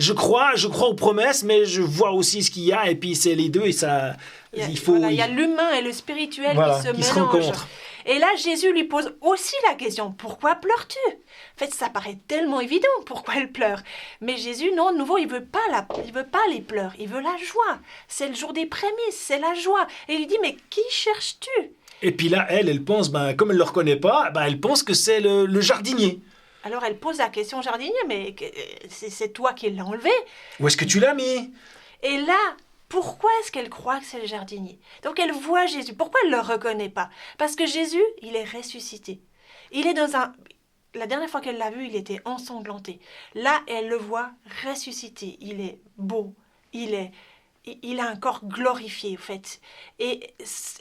je crois aux promesses, mais je vois aussi ce qu'il y a. Et puis, c'est les deux et ça... Il y a l'humain et le spirituel qui se rencontrent. Et là, Jésus lui pose aussi la question, pourquoi pleures-tu? En fait, ça paraît tellement évident, pourquoi elle pleure. Mais Jésus, non, de nouveau, il veut pas les pleurs, il veut la joie. C'est le jour des prémices, c'est la joie. Et il lui dit, mais qui cherches-tu? Et puis là, elle pense, comme elle ne le reconnaît pas, elle pense que c'est le jardinier. Alors elle pose la question au jardinier, mais c'est toi qui l'as enlevé? Où est-ce que tu l'as mis? Et là... Pourquoi est-ce qu'elle croit que c'est le jardinier? Donc elle voit Jésus. Pourquoi elle ne le reconnaît pas? Parce que Jésus, il est ressuscité. Il est La dernière fois qu'elle l'a vu, il était ensanglanté. Là, elle le voit ressuscité. Il est beau. Il a un corps glorifié, en fait. Et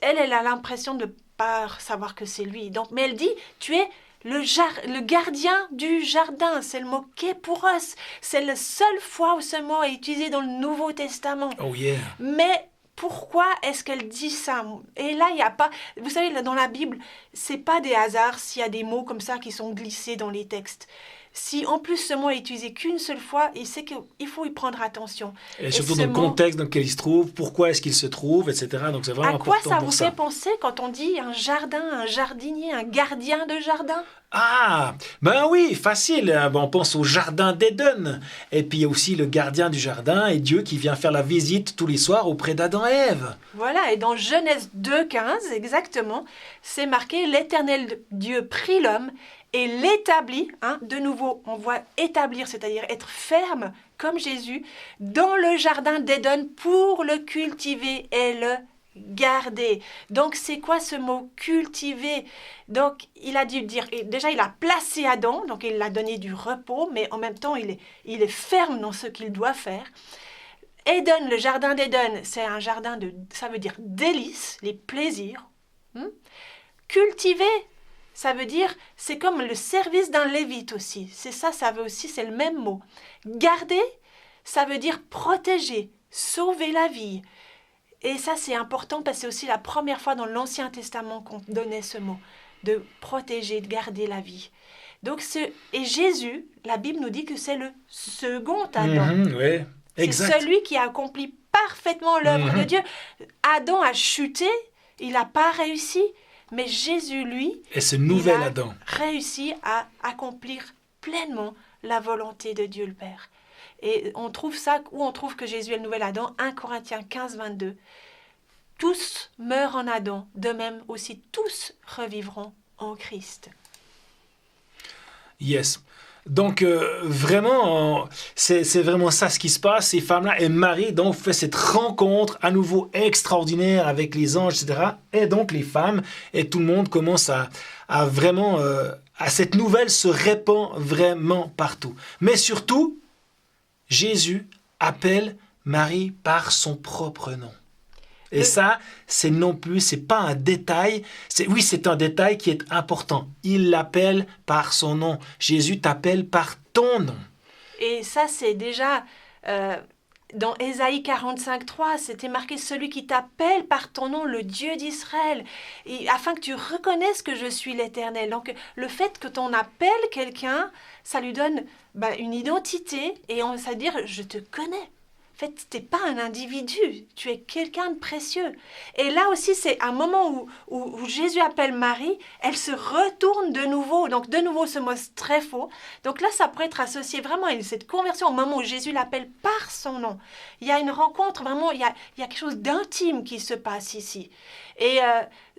elle a l'impression de ne pas savoir que c'est lui. Donc, mais elle dit, tu es le gardien du jardin, c'est le mot képoros. C'est la seule fois où ce mot est utilisé dans le Nouveau Testament. Oh yeah. Mais pourquoi est-ce qu'elle dit ça? Et là, il n'y a pas... Vous savez, dans la Bible, c'est pas des hasards s'il y a des mots comme ça qui sont glissés dans les textes. Si en plus ce mot est utilisé qu'une seule fois, il sait qu'il faut y prendre attention. Et surtout dans le contexte dans lequel il se trouve, pourquoi est-ce qu'il se trouve, etc. Donc c'est vraiment important pour ça. À quoi ça vous fait penser quand on dit un jardin, un jardinier, un gardien de jardin? Ah, ben oui, facile. On pense au jardin d'Éden. Et puis il y a aussi le gardien du jardin et Dieu qui vient faire la visite tous les soirs auprès d'Adam et Ève. Voilà, et dans Genèse 2,15, exactement, c'est marqué « L'Éternel Dieu prit l'homme et l'établit », de nouveau, on voit établir, c'est-à-dire être ferme, comme Jésus, dans le jardin d'Éden pour le cultiver et le garder. Donc, c'est quoi ce mot cultiver? Donc, il a dû dire, déjà, il a placé Adam, donc il l'a donné du repos, mais en même temps, il est ferme dans ce qu'il doit faire. Éden, le jardin d'Éden, c'est un jardin ça veut dire délices, les plaisirs. Cultiver, ça veut dire, c'est comme le service d'un lévite aussi. C'est le même mot. Garder, ça veut dire protéger, sauver la vie. Et ça, c'est important parce que c'est aussi la première fois dans l'Ancien Testament qu'on donnait ce mot, de protéger, de garder la vie. Donc, et Jésus, la Bible nous dit que c'est le second Adam. Oui, exact. C'est celui qui a accompli parfaitement l'œuvre de Dieu. Adam a chuté, il n'a pas réussi, mais Jésus, lui, et ce nouvel il Adam a réussi à accomplir pleinement la volonté de Dieu le Père. Et on trouve que Jésus est le nouvel Adam, 1 Corinthiens 15, 22. Tous meurent en Adam, de même aussi tous revivront en Christ. Yes. Donc, vraiment, c'est vraiment ça ce qui se passe. Ces femmes-là, et Marie, donc, fait cette rencontre à nouveau extraordinaire avec les anges, etc. Et donc, les femmes et tout le monde commence à vraiment... à cette nouvelle se répand vraiment partout. Mais surtout, Jésus appelle Marie par son propre nom. Et ça, c'est pas un détail. C'est un détail qui est important. Il l'appelle par son nom. Jésus t'appelle par ton nom. Et ça, c'est déjà dans Ésaïe 45, 3, c'était marqué « Celui qui t'appelle par ton nom, le Dieu d'Israël, afin que tu reconnaisses que je suis l'Éternel. » Donc, le fait que t'on appelle quelqu'un, ça lui donne une identité et ça veut dire « Je te connais ». En fait, tu n'es pas un individu, tu es quelqu'un de précieux. Et là aussi, c'est un moment où Jésus appelle Marie, elle se retourne de nouveau. Donc, de nouveau, ce mot très faux. Donc là, ça pourrait être associé vraiment à cette conversion au moment où Jésus l'appelle par son nom. Il y a une rencontre, vraiment, il y a quelque chose d'intime qui se passe ici. Et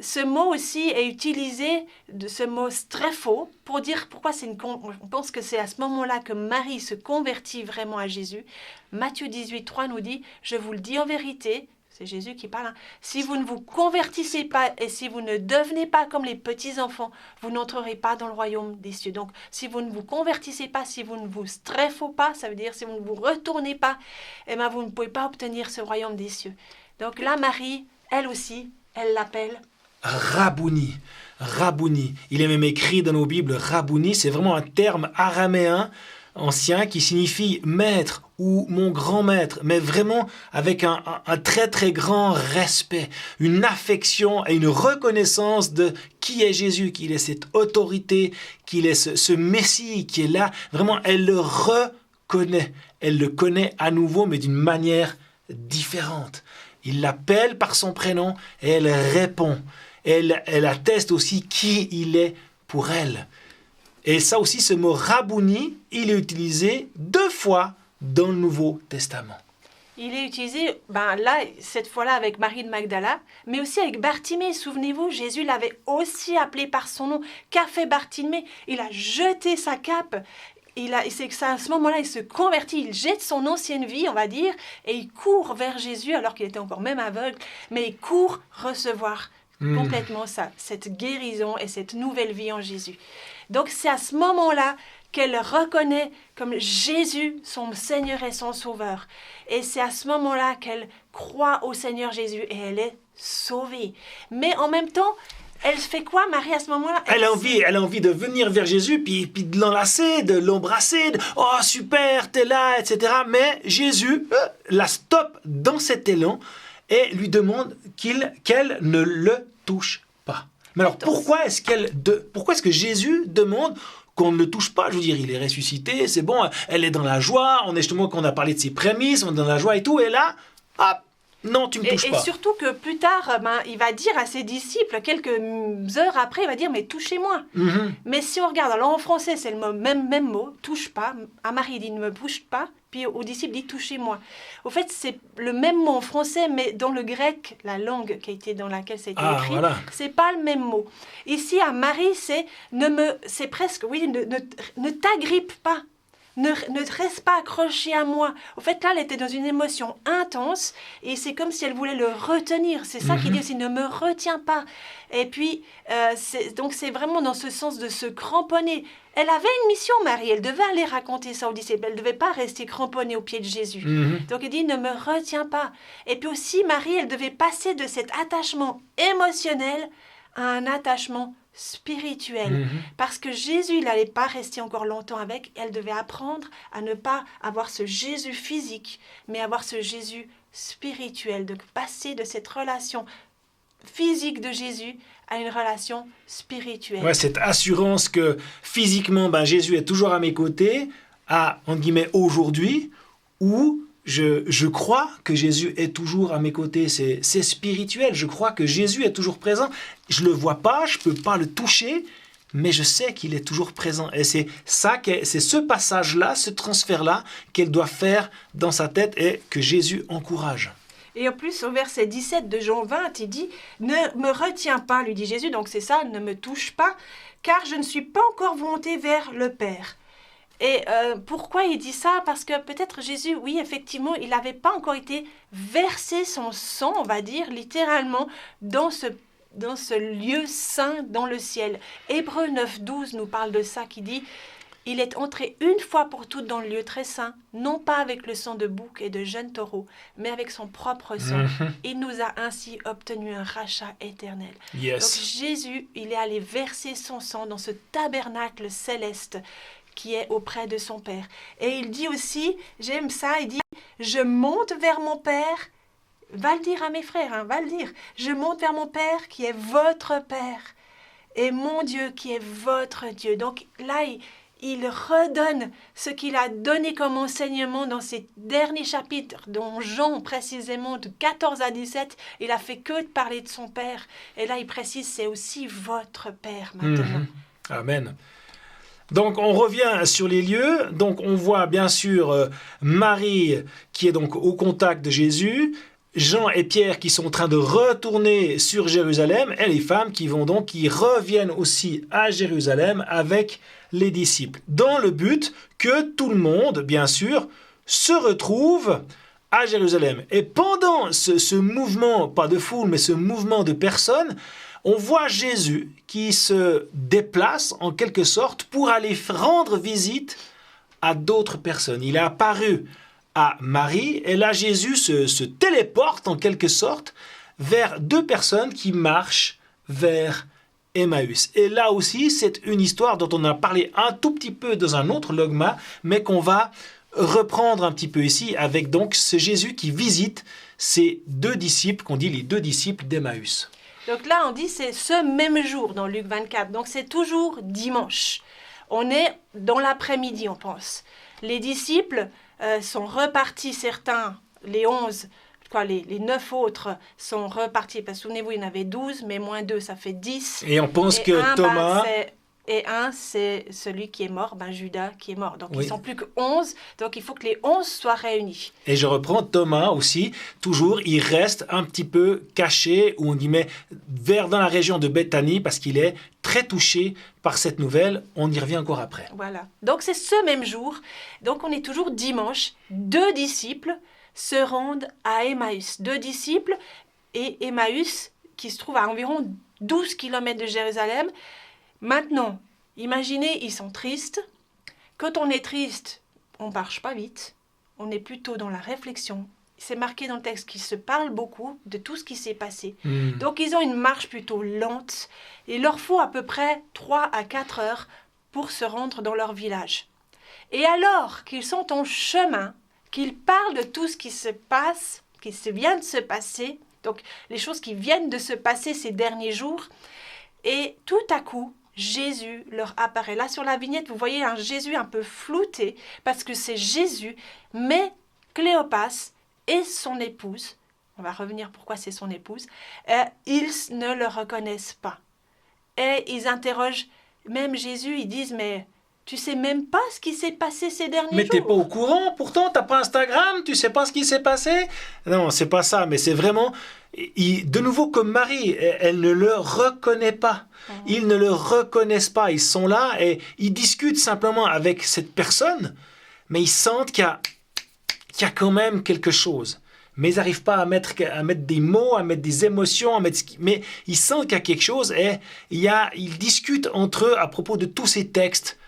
ce mot aussi est utilisé, ce mot très faux, pour dire pourquoi on pense que c'est à ce moment-là que Marie se convertit vraiment à Jésus. Matthieu 18, 3 nous dit « Je vous le dis en vérité », c'est Jésus qui parle, si vous ne vous convertissez pas et si vous ne devenez pas comme les petits-enfants, vous n'entrerez pas dans le royaume des cieux. Donc, si vous ne vous convertissez pas, si vous ne vous streffez pas, ça veut dire si vous ne vous retournez pas, vous ne pouvez pas obtenir ce royaume des cieux. Donc là, Marie, elle aussi, elle l'appelle Rabouni. Rabouni. Il est même écrit dans nos Bibles, Rabouni, c'est vraiment un terme araméen ancien qui signifie maître ou mon grand maître, mais vraiment avec un très très grand respect, une affection et une reconnaissance de qui est Jésus, qu'il est cette autorité, qu'il est ce Messie qui est là. Vraiment, elle le reconnaît. Elle le connaît à nouveau, mais d'une manière différente. Il l'appelle par son prénom et elle répond. Elle atteste aussi qui il est pour elle. Et ça aussi, ce mot Rabouni, il est utilisé 2 fois dans le Nouveau Testament. Il est utilisé, là, cette fois-là avec Marie de Magdala, mais aussi avec Bartimée. Souvenez-vous, Jésus l'avait aussi appelé par son nom. Qu'a fait Bartimée? Il a jeté sa cape. C'est que ça, à ce moment-là, il se convertit, il jette son ancienne vie, on va dire, et il court vers Jésus, alors qu'il était encore même aveugle, mais il court recevoir complètement cette guérison et cette nouvelle vie en Jésus. Donc c'est à ce moment-là qu'elle reconnaît comme Jésus, son Seigneur et son Sauveur. Et c'est à ce moment-là qu'elle croit au Seigneur Jésus et elle est sauvée. Mais en même temps, elle fait quoi, Marie, à ce moment-là? Elle a envie de venir vers Jésus, puis de l'enlacer, de l'embrasser. Oh, super, t'es là, etc. Mais Jésus la stoppe dans cet élan et lui demande qu'elle ne le touche pas. Mais alors, pourquoi est-ce que Jésus demande qu'on ne le touche pas? Je veux dire, il est ressuscité, c'est bon, elle est dans la joie, qu'on a parlé de ses prémices, on est dans la joie et tout, et là, hop, non, tu ne me touches pas. Et surtout que plus tard, il va dire à ses disciples, quelques heures après, il va dire, mais touchez-moi. Mais si on regarde, alors en français, c'est le même mot, touche pas. À Marie, il dit, ne me touche pas. Puis aux disciples, il dit, touchez-moi. Au fait, c'est le même mot en français, mais dans le grec, la langue dans laquelle ça a été écrit, voilà. c'est pas le même mot. Ici, à Marie, c'est presque, ne t'agrippe pas. ne reste pas accroché à moi. Au fait, là, elle était dans une émotion intense et c'est comme si elle voulait le retenir. C'est ça qu'il dit aussi, ne me retiens pas. Et puis, donc c'est vraiment dans ce sens de se cramponner. Elle avait une mission, Marie. Elle devait aller raconter ça aux disciples. Elle ne devait pas rester cramponnée aux pieds de Jésus. Donc il dit, ne me retiens pas. Et puis aussi, Marie, elle devait passer de cet attachement émotionnel à un attachement spirituel. Parce que Jésus, il n'allait pas rester encore longtemps avec. Elle devait apprendre à ne pas avoir ce Jésus physique, mais avoir ce Jésus spirituel. Donc passer de cette relation physique de Jésus à une relation spirituelle. Ouais, cette assurance que physiquement, Jésus est toujours à mes côtés, à, entre guillemets, aujourd'hui, où je crois que Jésus est toujours à mes côtés. C'est spirituel. Je crois que Jésus est toujours présent. Je ne le vois pas, je ne peux pas le toucher, mais je sais qu'il est toujours présent. Et c'est ce passage-là, ce transfert-là qu'elle doit faire dans sa tête et que Jésus encourage. Et en plus, au verset 17 de Jean 20, il dit « Ne me retiens pas, lui dit Jésus, donc c'est ça, ne me touche pas, car je ne suis pas encore monté vers le Père. » Et pourquoi il dit ça? Parce que peut-être Jésus, oui, effectivement, il n'avait pas encore été versé son sang, on va dire, littéralement, dans ce lieu saint, dans le ciel. Hébreux 9.12 nous parle de ça, qui dit « Il est entré une fois pour toutes dans le lieu très saint, non pas avec le sang de bouc et de jeunes taureaux, mais avec son propre sang. Il nous a ainsi obtenu un rachat éternel. » Yes. Donc Jésus, il est allé verser son sang dans ce tabernacle céleste qui est auprès de son Père. Et il dit aussi, j'aime ça, il dit « Je monte vers mon Père ». Va le dire à mes frères, va le dire. « Je monte vers mon Père qui est votre Père et mon Dieu qui est votre Dieu. » Donc là, il redonne ce qu'il a donné comme enseignement dans ces derniers chapitres, dont Jean précisément de 14 à 17, il a fait que de parler de son Père. Et là, il précise, c'est aussi votre Père maintenant. Amen. Donc on revient sur les lieux. Donc on voit bien sûr Marie qui est donc au contact de Jésus, Jean et Pierre qui sont en train de retourner sur Jérusalem et les femmes qui reviennent aussi à Jérusalem avec les disciples, dans le but que tout le monde, bien sûr, se retrouve à Jérusalem. Et pendant ce mouvement, pas de foule, mais ce mouvement de personnes, on voit Jésus qui se déplace en quelque sorte pour aller rendre visite à d'autres personnes. Il est apparu à Marie et là Jésus se téléporte en quelque sorte vers deux personnes qui marchent vers Emmaüs. Et là aussi, c'est une histoire dont on a parlé un tout petit peu dans un autre logma, mais qu'on va reprendre un petit peu ici avec donc ce Jésus qui visite ces deux disciples, qu'on dit les deux disciples d'Emmaüs. Donc là, on dit c'est ce même jour dans Luc 24. Donc c'est toujours dimanche. On est dans l'après-midi, on pense. Les disciples sont repartis, certains, les 11, les 9 autres sont repartis. Parce que souvenez-vous, il y en avait 12, mais moins 2, ça fait 10. Et on pense que Thomas... Et un, c'est celui qui est mort, Judas qui est mort. Donc, ils ne sont plus que 11. Donc, il faut que les 11 soient réunis. Et je reprends Thomas aussi. Toujours, il reste un petit peu caché, ou on dit, mais dans la région de Béthanie, parce qu'il est très touché par cette nouvelle. On y revient encore après. Voilà. Donc, c'est ce même jour. Donc, on est toujours dimanche. 2 disciples se rendent à Emmaüs. 2 disciples et Emmaüs, qui se trouve à environ 12 km de Jérusalem. Maintenant, imaginez, ils sont tristes. Quand on est triste, on ne marche pas vite. On est plutôt dans la réflexion. C'est marqué dans le texte qu'ils se parlent beaucoup de tout ce qui s'est passé. Donc, ils ont une marche plutôt lente. Il leur faut à peu près 3 à 4 heures pour se rendre dans leur village. Et alors qu'ils sont en chemin, qu'ils parlent de tout ce qui se passe, qui vient de se passer, donc les choses qui viennent de se passer ces derniers jours, et tout à coup, Jésus leur apparaît. Là, sur la vignette, vous voyez un Jésus un peu flouté, parce que c'est Jésus, mais Cléopas et son épouse, on va revenir pourquoi c'est son épouse, ils ne le reconnaissent pas. Et ils interrogent même Jésus, ils disent, mais tu sais même pas ce qui s'est passé ces derniers jours. Mais t'es pas au courant, pourtant, t'as pas Instagram, tu sais pas ce qui s'est passé. Non, c'est pas ça, mais c'est vraiment... de nouveau, comme Marie, elle ne le reconnaît pas. Ils ne le reconnaissent pas. Ils sont là et ils discutent simplement avec cette personne. mais ils sentent qu'il y a quand même quelque chose. Mais ils n'arrivent pas à mettre des mots, à mettre des émotions, mais ils sentent qu'il y a quelque chose et ils discutent entre eux à propos de tous ces textes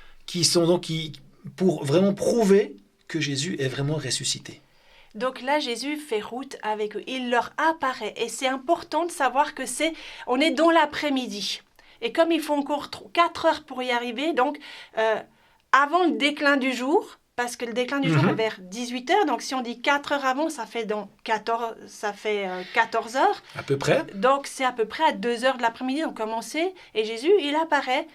pour vraiment prouver que Jésus est vraiment ressuscité. Donc là, Jésus fait route avec eux. Il leur apparaît. Et c'est important de savoir on est dans l'après-midi. Et comme il faut encore 4 heures pour y arriver, donc avant le déclin du jour, parce que le déclin du jour est vers 18 heures, donc si on dit 4 heures avant, ça fait 14 heures. À peu près. Donc c'est à peu près à 2 heures de l'après-midi, on commençait. Et Jésus, il apparaît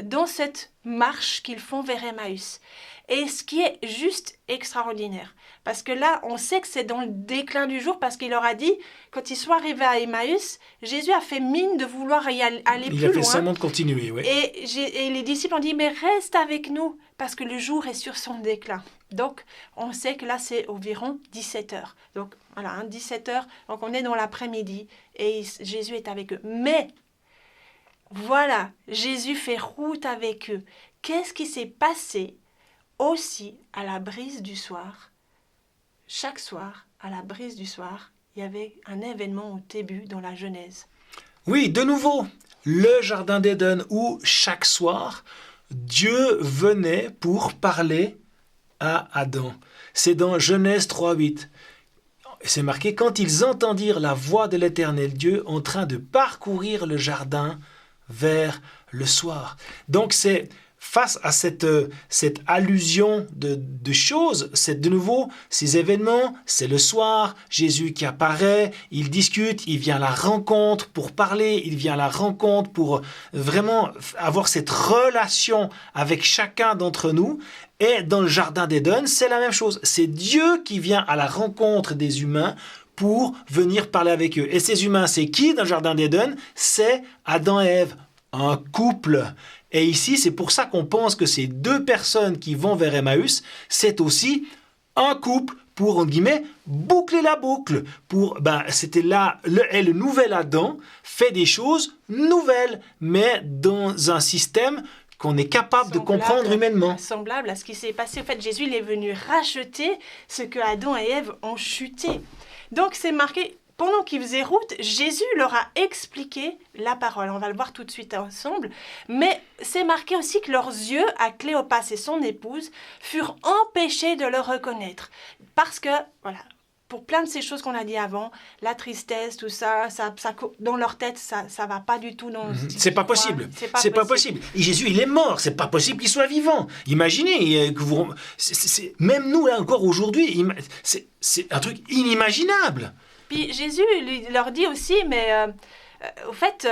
dans cette marche qu'ils font vers Emmaüs. Et ce qui est juste extraordinaire, parce que là, on sait que c'est dans le déclin du jour, parce qu'il leur a dit, quand ils sont arrivés à Emmaüs, Jésus a fait mine de vouloir y aller plus loin. Il a fait semblant de continuer, oui. Et les disciples ont dit, mais reste avec nous, parce que le jour est sur son déclin. Donc, on sait que là, c'est environ 17 heures. Donc, voilà, 17 heures, donc on est dans l'après-midi, et Jésus est avec eux. Mais, voilà, Jésus fait route avec eux. Qu'est-ce qui s'est passé aussi à la brise du soir? Chaque soir, à la brise du soir, il y avait un événement au début dans la Genèse. Oui, de nouveau, le jardin d'Éden où chaque soir, Dieu venait pour parler à Adam. C'est dans Genèse 3:8. C'est marqué, quand ils entendirent la voix de l'Éternel Dieu en train de parcourir le jardin vers le soir. Donc c'est face à cette allusion de choses, c'est de nouveau ces événements, c'est le soir, Jésus qui apparaît, il discute, il vient à la rencontre pour parler, il vient à la rencontre pour vraiment avoir cette relation avec chacun d'entre nous. Et dans le jardin d'Éden, c'est la même chose. C'est Dieu qui vient à la rencontre des humains pour venir parler avec eux. Et ces humains, c'est qui dans le jardin d'Éden? C'est Adam et Ève, un couple. Et ici, c'est pour ça qu'on pense que ces deux personnes qui vont vers Emmaüs, c'est aussi un couple pour, en guillemets, boucler la boucle. C'était là, le nouvel Adam fait des choses nouvelles, mais dans un système qu'on est capable de comprendre humainement. Semblable à ce qui s'est passé. En fait, Jésus il est venu racheter ce que Adam et Ève ont chuté. Donc, c'est marqué... Pendant qu'ils faisaient route, Jésus leur a expliqué la parole. On va le voir tout de suite ensemble. Mais c'est marqué aussi que leurs yeux, à Cléopas et son épouse, furent empêchés de le reconnaître. Parce que, voilà, pour plein de ces choses qu'on a dit avant, la tristesse, tout ça dans leur tête, ça va pas du tout. C'est pas possible. C'est pas possible. Et Jésus, il est mort. C'est pas possible qu'il soit vivant. Imaginez que même nous, là, encore aujourd'hui, c'est un truc inimaginable. Puis Jésus leur dit aussi, mais au fait,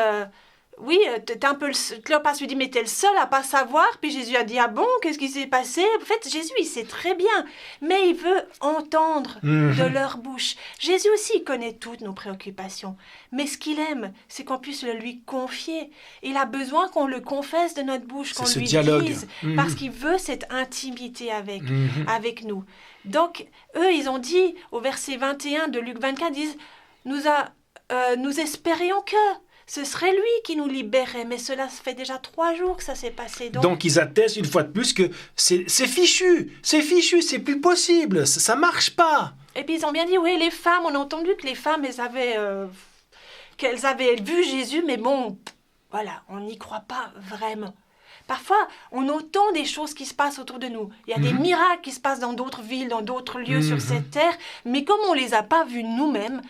oui, t'es un peu Cléopas lui dit, mais t'es le seul à pas savoir. Puis Jésus a dit, ah bon, qu'est-ce qui s'est passé? En fait, Jésus, il sait très bien, mais il veut entendre de leur bouche. Jésus aussi, il connaît toutes nos préoccupations. Mais ce qu'il aime, c'est qu'on puisse le lui confier. Il a besoin qu'on le confesse de notre bouche, qu'on lui dise, parce qu'il veut cette intimité avec nous. Donc, eux, ils ont dit, au verset 21 de Luc 24, ils disent, nous espérions que ce serait lui qui nous libérait, mais cela fait déjà 3 jours que ça s'est passé. Donc ils attestent une fois de plus que c'est fichu, c'est plus possible, ça marche pas. Et puis ils ont bien dit, oui, les femmes, on a entendu que les femmes, qu'elles avaient vu Jésus, mais bon, voilà, on n'y croit pas vraiment. Parfois, on entend des choses qui se passent autour de nous. Il y a des miracles qui se passent dans d'autres villes, dans d'autres lieux sur cette terre. Mais comme on ne les a pas vus nous-mêmes,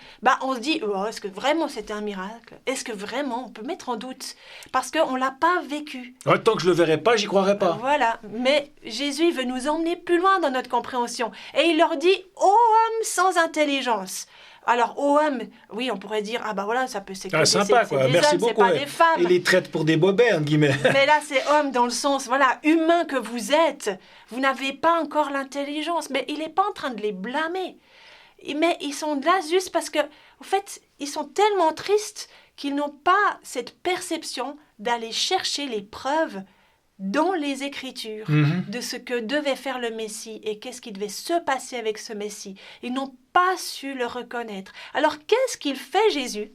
on se dit, oh, est-ce que vraiment c'était un miracle? Est-ce que vraiment on peut mettre en doute? Parce qu'on ne l'a pas vécu. Tant que je ne le verrai pas, j'y croirai pas. Voilà. Mais Jésus veut nous emmener plus loin dans notre compréhension. Et il leur dit, ô homme sans intelligence. Alors, homme, oui, on pourrait dire, voilà, ça peut c'est sympa, quoi. Merci beaucoup. C'est pas des femmes. Il les traite pour des bobets, entre guillemets. Mais là, c'est homme dans le sens, voilà, humain que vous êtes. Vous n'avez pas encore l'intelligence. Mais il n'est pas en train de les blâmer. Mais ils sont là juste parce que, en fait, ils sont tellement tristes qu'ils n'ont pas cette perception d'aller chercher les preuves dans les Écritures de ce que devait faire le Messie et qu'est-ce qui devait se passer avec ce Messie. Ils n'ont pas su le reconnaître. Alors, qu'est-ce qu'il fait, Jésus?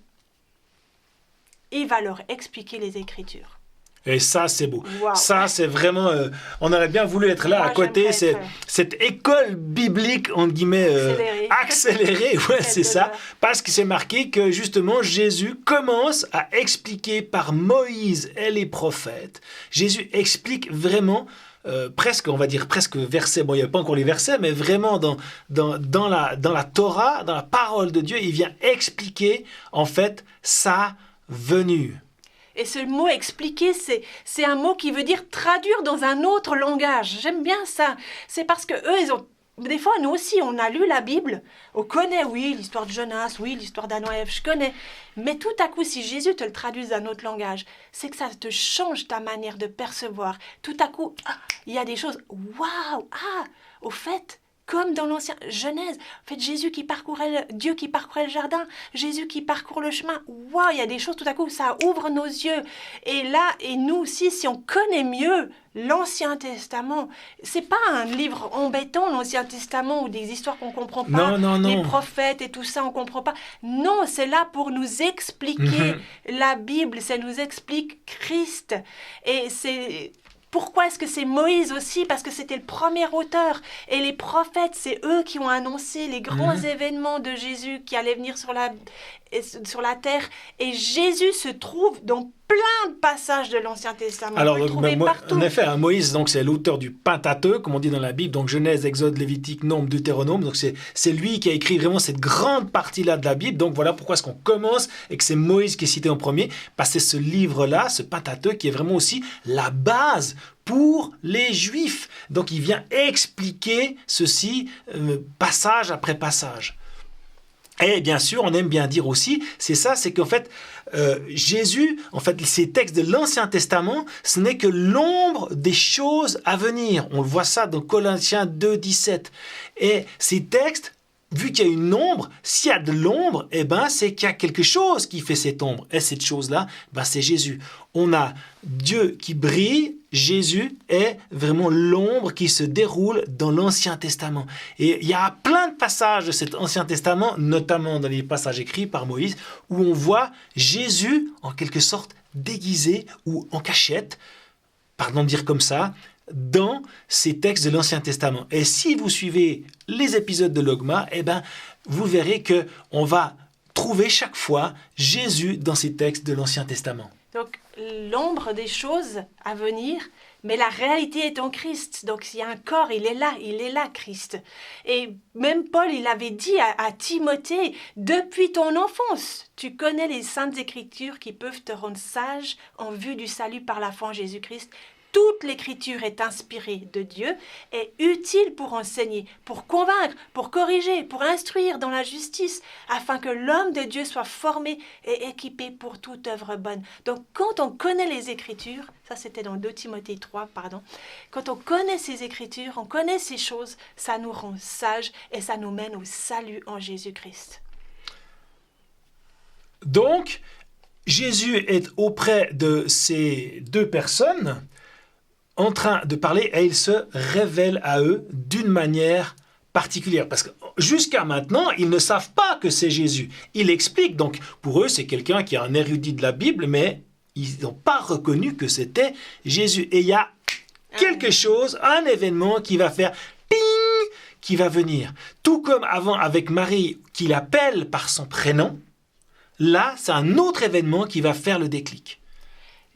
Il va leur expliquer les Écritures. Et ça, c'est beau. Wow. Ça, c'est vraiment... on aurait bien voulu être là Moi, à côté. j'aimerais être, Cette école biblique, entre guillemets, accélérée. Ouais, c'est ça. Parce que c'est marqué que, justement, Jésus commence à expliquer par Moïse et les prophètes. Jésus explique vraiment... presque, on va dire presque verset, bon il n'y a pas encore les versets, mais vraiment dans la Torah, dans la parole de Dieu, il vient expliquer en fait sa venue. Et ce mot expliquer, c'est un mot qui veut dire traduire dans un autre langage. J'aime bien ça. C'est parce que eux, ils ont... Des fois, nous aussi, on a lu la Bible, on connaît, oui, l'histoire de Jonas, oui, l'histoire d'Adam et Ève, je connais. Mais tout à coup, si Jésus te le traduit dans un autre langage, c'est que ça te change ta manière de percevoir. Tout à coup, il y a des choses, waouh, au fait... Comme dans l'ancien Genèse, en fait, Dieu qui parcourait le jardin, Jésus qui parcourt le chemin. Waouh, il y a des choses tout à coup, ça ouvre nos yeux. Et là, et nous aussi, si on connaît mieux l'Ancien Testament, c'est pas un livre embêtant, l'Ancien Testament, ou des histoires qu'on comprend pas, non. les prophètes et tout ça, on comprend pas. Non, c'est là pour nous expliquer la Bible, ça nous explique Christ. Et c'est... Pourquoi est-ce que c'est Moïse aussi? Parce que c'était le premier auteur. Et les prophètes, c'est eux qui ont annoncé les grands événements de Jésus qui allaient venir sur la terre. Et Jésus se trouve dans plein de passages de l'Ancien Testament. Alors, partout. en effet, Moïse, donc, c'est l'auteur du Pentateuque, comme on dit dans la Bible, donc Genèse, Exode, Lévitique, Nombre, Deutéronome. Donc c'est lui qui a écrit vraiment cette grande partie-là de la Bible. Donc voilà pourquoi est-ce qu'on commence et que c'est Moïse qui est cité en premier. Parce que c'est ce livre-là, ce Pentateuque, qui est vraiment aussi la base pour les Juifs. Donc il vient expliquer ceci passage après passage. Et bien sûr, on aime bien dire aussi, c'est qu'en fait, Jésus, en fait, ces textes de l'Ancien Testament, ce n'est que l'ombre des choses à venir. On le voit ça dans Colossiens 2, 17. Et ces textes, vu qu'il y a une ombre, s'il y a de l'ombre, c'est qu'il y a quelque chose qui fait cette ombre. Et cette chose-là, c'est Jésus. On a Dieu qui brille, Jésus est vraiment l'ombre qui se déroule dans l'Ancien Testament. Et il y a plein de passages de cet Ancien Testament, notamment dans les passages écrits par Moïse, où on voit Jésus, en quelque sorte, déguisé ou en cachette, pardon de dire comme ça, dans ces textes de l'Ancien Testament. Et si vous suivez les épisodes de Logma, vous verrez qu'on va trouver chaque fois Jésus dans ces textes de l'Ancien Testament. Donc, l'ombre des choses à venir, mais la réalité est en Christ. Donc, s'il y a un corps, il est là, Christ. Et même Paul, il avait dit à Timothée, depuis ton enfance, tu connais les saintes écritures qui peuvent te rendre sage en vue du salut par la foi en Jésus-Christ. Toute l'écriture est inspirée de Dieu, est utile pour enseigner, pour convaincre, pour corriger, pour instruire dans la justice, afin que l'homme de Dieu soit formé et équipé pour toute œuvre bonne. Donc, quand on connaît les Écritures, ça c'était dans 2 Timothée 3, quand on connaît ces Écritures, on connaît ces choses, ça nous rend sages et ça nous mène au salut en Jésus-Christ. Donc, Jésus est auprès de ces deux personnes, en train de parler, et il se révèle à eux d'une manière particulière. Parce que jusqu'à maintenant, ils ne savent pas que c'est Jésus. Il explique, donc pour eux, c'est quelqu'un qui est un érudit de la Bible, mais ils n'ont pas reconnu que c'était Jésus. Et il y a quelque chose, un événement qui va faire ping, qui va venir. Tout comme avant avec Marie, qui l'appelle par son prénom, là, c'est un autre événement qui va faire le déclic.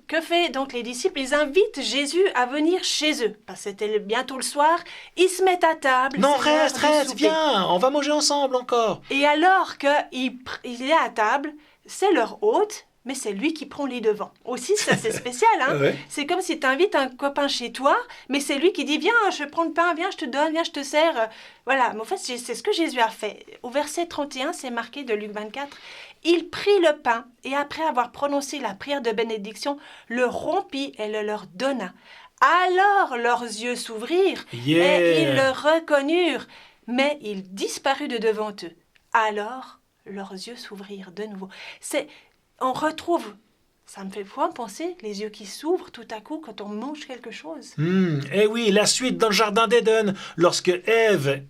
Que fait donc les disciples? Ils invitent Jésus à venir chez eux. Parce que c'était bientôt le soir. Ils se mettent à table. Non, reste, viens, on va manger ensemble encore. Et alors qu'il est à table, c'est leur hôte, mais c'est lui qui prend les devants. Aussi, ça c'est spécial. Ouais. C'est comme si tu invites un copain chez toi, mais c'est lui qui dit « Viens, je prends le pain, viens, je te donne, viens, je te sers. » Voilà, mais en fait, c'est ce que Jésus a fait. Au verset 31, c'est marqué de Luc 24. Il prit le pain et après avoir prononcé la prière de bénédiction, le rompit et le leur donna. Alors leurs yeux s'ouvrirent et ils le reconnurent, mais il disparut de devant eux. Alors leurs yeux s'ouvrirent de nouveau. On retrouve, ça me fait penser, les yeux qui s'ouvrent tout à coup quand on mange quelque chose. Eh oui, la suite dans le jardin d'Éden, lorsque Ève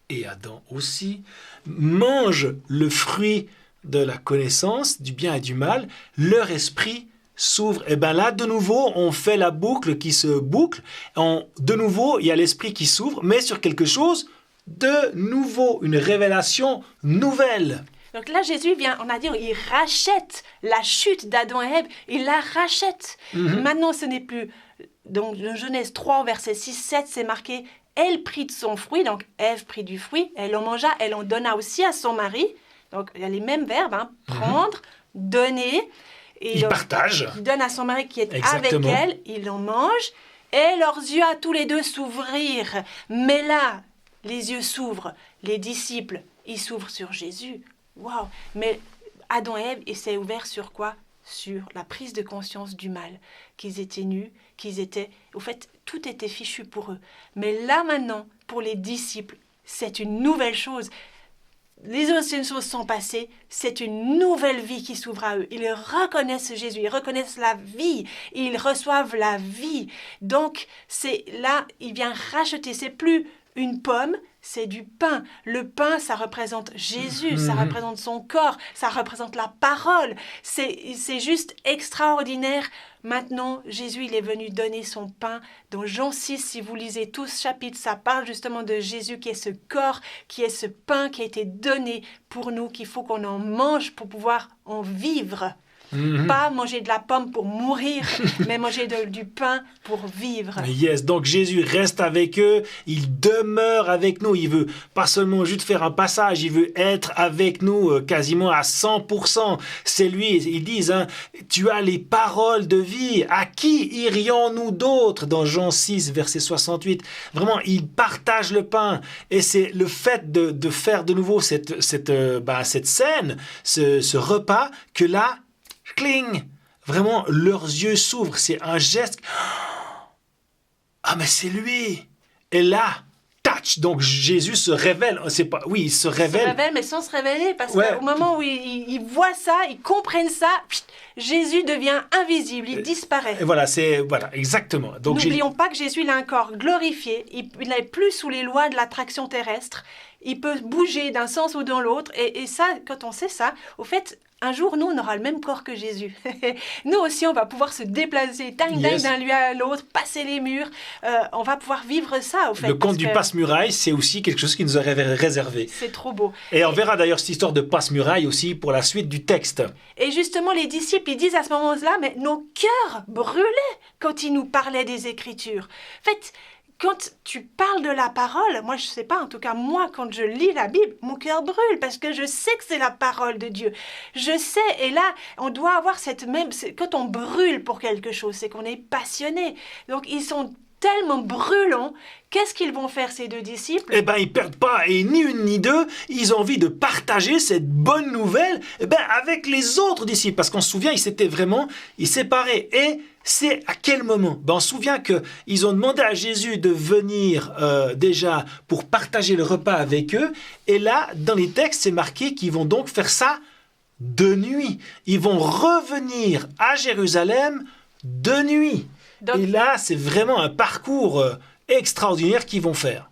et Adam aussi mangent le fruit de la connaissance du bien et du mal, leur esprit s'ouvre. Et bien là, de nouveau, on fait la boucle qui se boucle. De nouveau, il y a l'esprit qui s'ouvre, mais sur quelque chose de nouveau, une révélation nouvelle. Donc là, Jésus vient, on a dit, il rachète la chute d'Adam et Ève, il la rachète. Maintenant, ce n'est plus... Donc, dans Genèse 3, verset 6-7, c'est marqué, elle prit de son fruit, donc Ève prit du fruit, elle en mangea, elle en donna aussi à son mari. Donc, il y a les mêmes verbes, prendre, donner. Et Il donc, partage. il donne à son mari qui est Exactement. avec elle, il en mange, et leurs yeux à tous les deux s'ouvrirent. Mais là, les yeux s'ouvrent, les disciples, ils s'ouvrent sur Jésus. Waouh! Mais Adam et Ève, ils s'est ouvert sur quoi? Sur la prise de conscience du mal, qu'ils étaient nus, qu'ils étaient... Au fait, tout était fichu pour eux. Mais là maintenant, pour les disciples, c'est une nouvelle chose. Les anciennes choses sont passées, c'est une nouvelle vie qui s'ouvre à eux. Ils reconnaissent Jésus, ils reconnaissent la vie, ils reçoivent la vie. Donc, c'est là, il vient racheter, c'est plus une pomme, c'est du pain. Le pain, ça représente Jésus, ça représente son corps, ça représente la parole. C'est juste extraordinaire. Maintenant, Jésus, il est venu donner son pain. Dans Jean 6, si vous lisez tout ce chapitre, ça parle justement de Jésus qui est ce corps, qui est ce pain qui a été donné pour nous, qu'il faut qu'on en mange pour pouvoir en vivre. Pas manger de la pomme pour mourir, mais manger du pain pour vivre. Yes, donc Jésus reste avec eux, il demeure avec nous, il veut pas seulement juste faire un passage, il veut être avec nous quasiment à 100%. C'est lui, ils disent, tu as les paroles de vie, à qui irions-nous d'autres? Dans Jean 6, verset 68, vraiment, il partage le pain. Et c'est le fait de faire de nouveau cette scène, ce repas, que là, cling, vraiment, leurs yeux s'ouvrent. C'est un geste. Ah, mais c'est lui. Et là, touch. Donc Jésus se révèle. C'est pas. Oui, il se révèle. Il se révèle, mais sans se révéler, parce Ouais. qu'au moment où ils voient ça, ils comprennent ça, Jésus devient invisible, il disparaît. Et voilà, exactement. Donc n'oublions pas que Jésus il a un corps glorifié. Il n'est plus sous les lois de l'attraction terrestre. Il peut bouger d'un sens ou dans l'autre. Et ça, quand on sait ça, au fait. Un jour, nous, on aura le même corps que Jésus. Nous aussi, on va pouvoir se déplacer d'un lieu à l'autre, passer les murs. On va pouvoir vivre ça, au fait. Le conte du passe-muraille, c'est aussi quelque chose qui nous est réservé. C'est trop beau. Et on verra d'ailleurs cette histoire de passe-muraille aussi pour la suite du texte. Et justement, les disciples, ils disent à ce moment-là, mais nos cœurs brûlaient quand ils nous parlaient des Écritures. En fait, quand tu parles de la parole, moi je sais pas, en tout cas moi quand je lis la Bible, mon cœur brûle parce que je sais que c'est la parole de Dieu. Je sais, et là on doit avoir cette même, quand on brûle pour quelque chose, c'est qu'on est passionné. Donc ils sont tellement brûlants, qu'est-ce qu'ils vont faire ces deux disciples? Eh ben ils perdent pas, et ni une ni deux, ils ont envie de partager cette bonne nouvelle avec les autres disciples, parce qu'on se souvient, ils séparaient. Et c'est à quel moment? On se souvient qu'ils ont demandé à Jésus de venir déjà pour partager le repas avec eux, et là, dans les textes, c'est marqué qu'ils vont donc faire ça de nuit. Ils vont revenir à Jérusalem de nuit. Donc, et là, c'est vraiment un parcours extraordinaire qu'ils vont faire.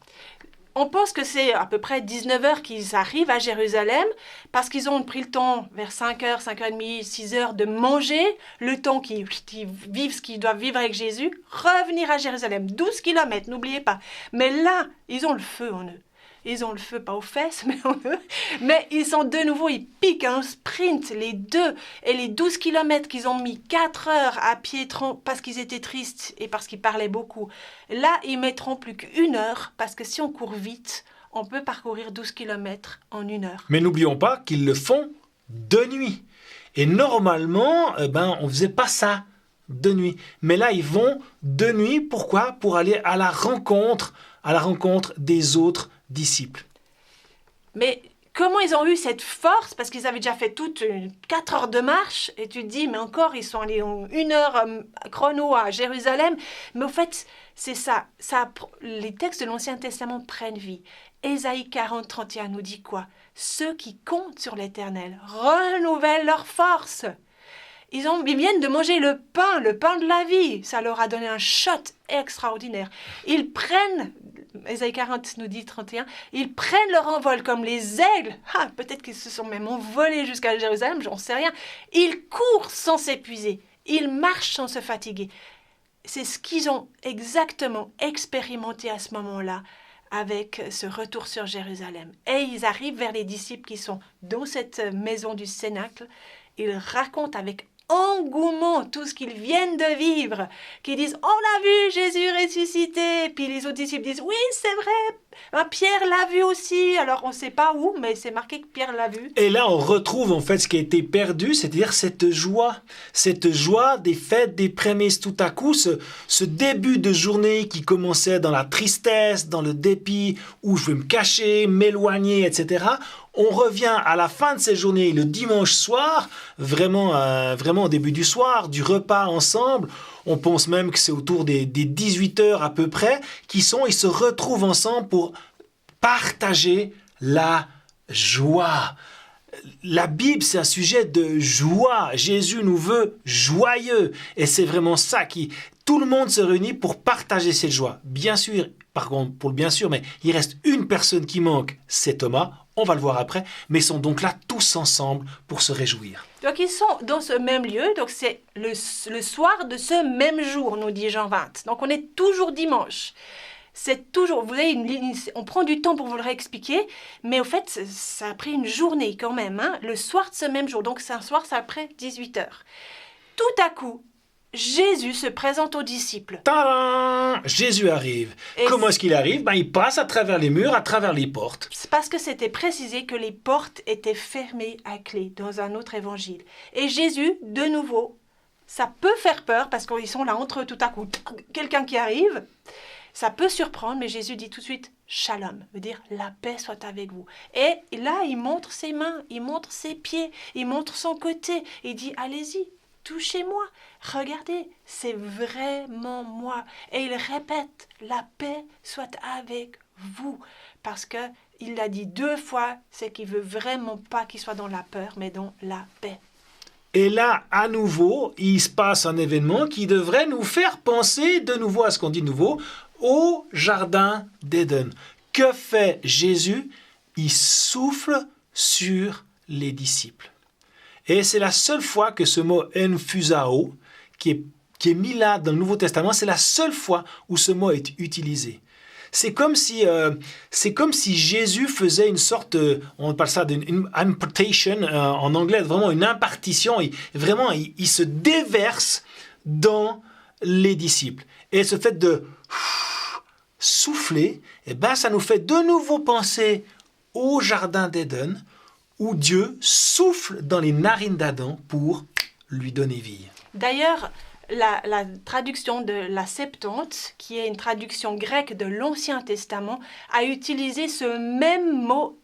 On pense que c'est à peu près 19h qu'ils arrivent à Jérusalem parce qu'ils ont pris le temps vers 5h, 5h30, 6h de manger, le temps qu'ils vivent ce qu'ils doivent vivre avec Jésus, revenir à Jérusalem, 12 km, n'oubliez pas. Mais là, ils ont le feu en eux. Ils ont le feu, pas aux fesses, mais en eux. Mais ils sont de nouveau, ils piquent un sprint, les deux. Et les 12 km qu'ils ont mis 4 heures à pied parce qu'ils étaient tristes et parce qu'ils parlaient beaucoup. Là, ils mettront plus qu'1 heure parce que si on court vite, on peut parcourir 12 km en 1 heure. Mais n'oublions pas qu'ils le font de nuit. Et normalement, on ne faisait pas ça de nuit. Mais là, ils vont de nuit. Pourquoi? Pour aller à la rencontre des autres disciples. Mais comment ils ont eu cette force? Parce qu'ils avaient déjà fait toutes 4 heures de marche. Et tu te dis, mais encore, ils sont allés en 1 heure chrono à Jérusalem. Mais au fait, c'est ça. Les textes de l'Ancien Testament prennent vie. Ésaïe 40, 31 nous dit quoi? Ceux qui comptent sur l'Éternel renouvellent leur force. Ils viennent de manger le pain de la vie. Ça leur a donné un shot extraordinaire. Ils prennent, Ésaïe 40 nous dit 31, ils prennent leur envol comme les aigles. Peut-être qu'ils se sont même envolés jusqu'à Jérusalem, j'en sais rien. Ils courent sans s'épuiser. Ils marchent sans se fatiguer. C'est ce qu'ils ont exactement expérimenté à ce moment-là avec ce retour sur Jérusalem. Et ils arrivent vers les disciples qui sont dans cette maison du Cénacle. Ils racontent avec engouement tout ce qu'ils viennent de vivre, qui disent « On l'a vu, Jésus ressuscité !» Puis les autres disciples disent « Oui, c'est vrai, Pierre l'a vu aussi !» Alors on ne sait pas où, mais c'est marqué que Pierre l'a vu. Et là, on retrouve en fait ce qui a été perdu, c'est-à-dire cette joie des fêtes, des prémices. Tout à coup, ce début de journée qui commençait dans la tristesse, dans le dépit, où je vais me cacher, m'éloigner, etc. On revient à la fin de ces journées, le dimanche soir, vraiment au début du soir, du repas ensemble. On pense même que c'est autour des 18 heures à peu près, ils se retrouvent ensemble pour partager la joie. La Bible, c'est un sujet de joie. Jésus nous veut joyeux. Et c'est vraiment ça tout le monde se réunit pour partager cette joie. Bien sûr, par contre, mais il reste une personne qui manque, c'est Thomas. On va le voir après, mais ils sont donc là tous ensemble pour se réjouir. Donc ils sont dans ce même lieu, donc c'est le soir de ce même jour, nous dit Jean 20. Donc on est toujours dimanche. C'est toujours, vous avez on prend du temps pour vous le réexpliquer, mais au fait, ça a pris une journée quand même, hein, le soir de ce même jour. Donc c'est un soir, c'est après 18 heures. Tout à coup, Jésus se présente aux disciples. Tadam! Jésus arrive. Et comment est-ce qu'il arrive? Il passe à travers les murs, à travers les portes. C'est parce que c'était précisé que les portes étaient fermées à clé dans un autre évangile. Et Jésus, de nouveau, ça peut faire peur parce qu'ils sont là entre eux tout à coup. Quelqu'un qui arrive, ça peut surprendre, mais Jésus dit tout de suite « Shalom », veut dire « la paix soit avec vous ». Et là, il montre ses mains, il montre ses pieds, il montre son côté. Il dit « Allez-y ». Touchez-moi, regardez, c'est vraiment moi. Et il répète, la paix soit avec vous. Parce qu'il l'a dit 2 fois, c'est qu'il veut vraiment pas qu'il soit dans la peur, mais dans la paix. Et là, à nouveau, il se passe un événement qui devrait nous faire penser de nouveau à ce qu'on dit de nouveau, au jardin d'Éden. Que fait Jésus? Il souffle sur les disciples. Et c'est la seule fois que ce mot « emphusao », qui est mis là dans le Nouveau Testament, c'est la seule fois où ce mot est utilisé. C'est comme si Jésus faisait une sorte, on appelle ça une impartation en anglais, vraiment une impartition. Il se déverse dans les disciples. Et ce fait de souffler, ça nous fait de nouveau penser au jardin d'Éden, où Dieu souffle dans les narines d'Adam pour lui donner vie. D'ailleurs, la traduction de la Septante, qui est une traduction grecque de l'Ancien Testament, a utilisé ce même mot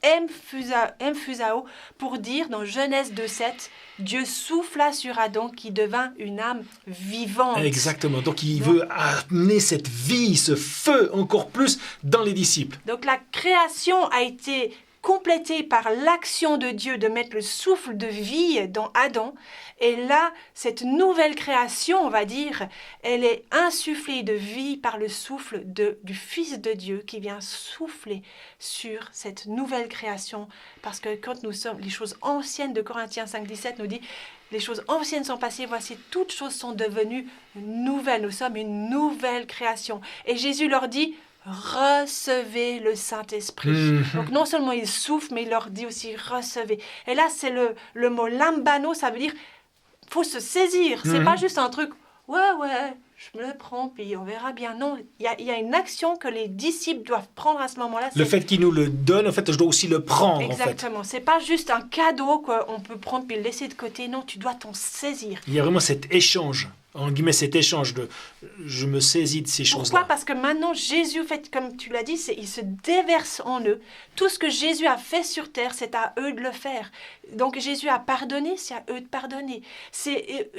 emphusao pour dire dans Genèse 2:7, Dieu souffla sur Adam qui devint une âme vivante. Exactement, donc il veut amener cette vie, ce feu encore plus dans les disciples. Donc la création a été complétée par l'action de Dieu de mettre le souffle de vie dans Adam. Et là, cette nouvelle création, on va dire, elle est insufflée de vie par le souffle du Fils de Dieu qui vient souffler sur cette nouvelle création. Parce que quand nous sommes, les choses anciennes de Corinthiens 5:17 nous dit, les choses anciennes sont passées, voici toutes choses sont devenues nouvelles. Nous sommes une nouvelle création. Et Jésus leur dit, recevez le Saint-Esprit. Donc non seulement il souffle, mais il leur dit aussi recevez. Et là, c'est le mot lambano, ça veut dire faut se saisir. C'est pas juste un truc, ouais, je me le prends, puis on verra bien. Non, il y a une action que les disciples doivent prendre à ce moment-là. Le fait qu'il nous le donne, en fait, je dois aussi le prendre. Exactement. C'est pas juste un cadeau qu'on peut prendre puis le laisser de côté. Non, tu dois t'en saisir. Il y a vraiment cet échange. En guillemets, cet échange de je me saisis de ces choses-là. Pourquoi? Parce que maintenant, Jésus, fait, comme tu l'as dit, il se déverse en eux. Tout ce que Jésus a fait sur terre, c'est à eux de le faire. Donc Jésus a pardonné, c'est à eux de pardonner.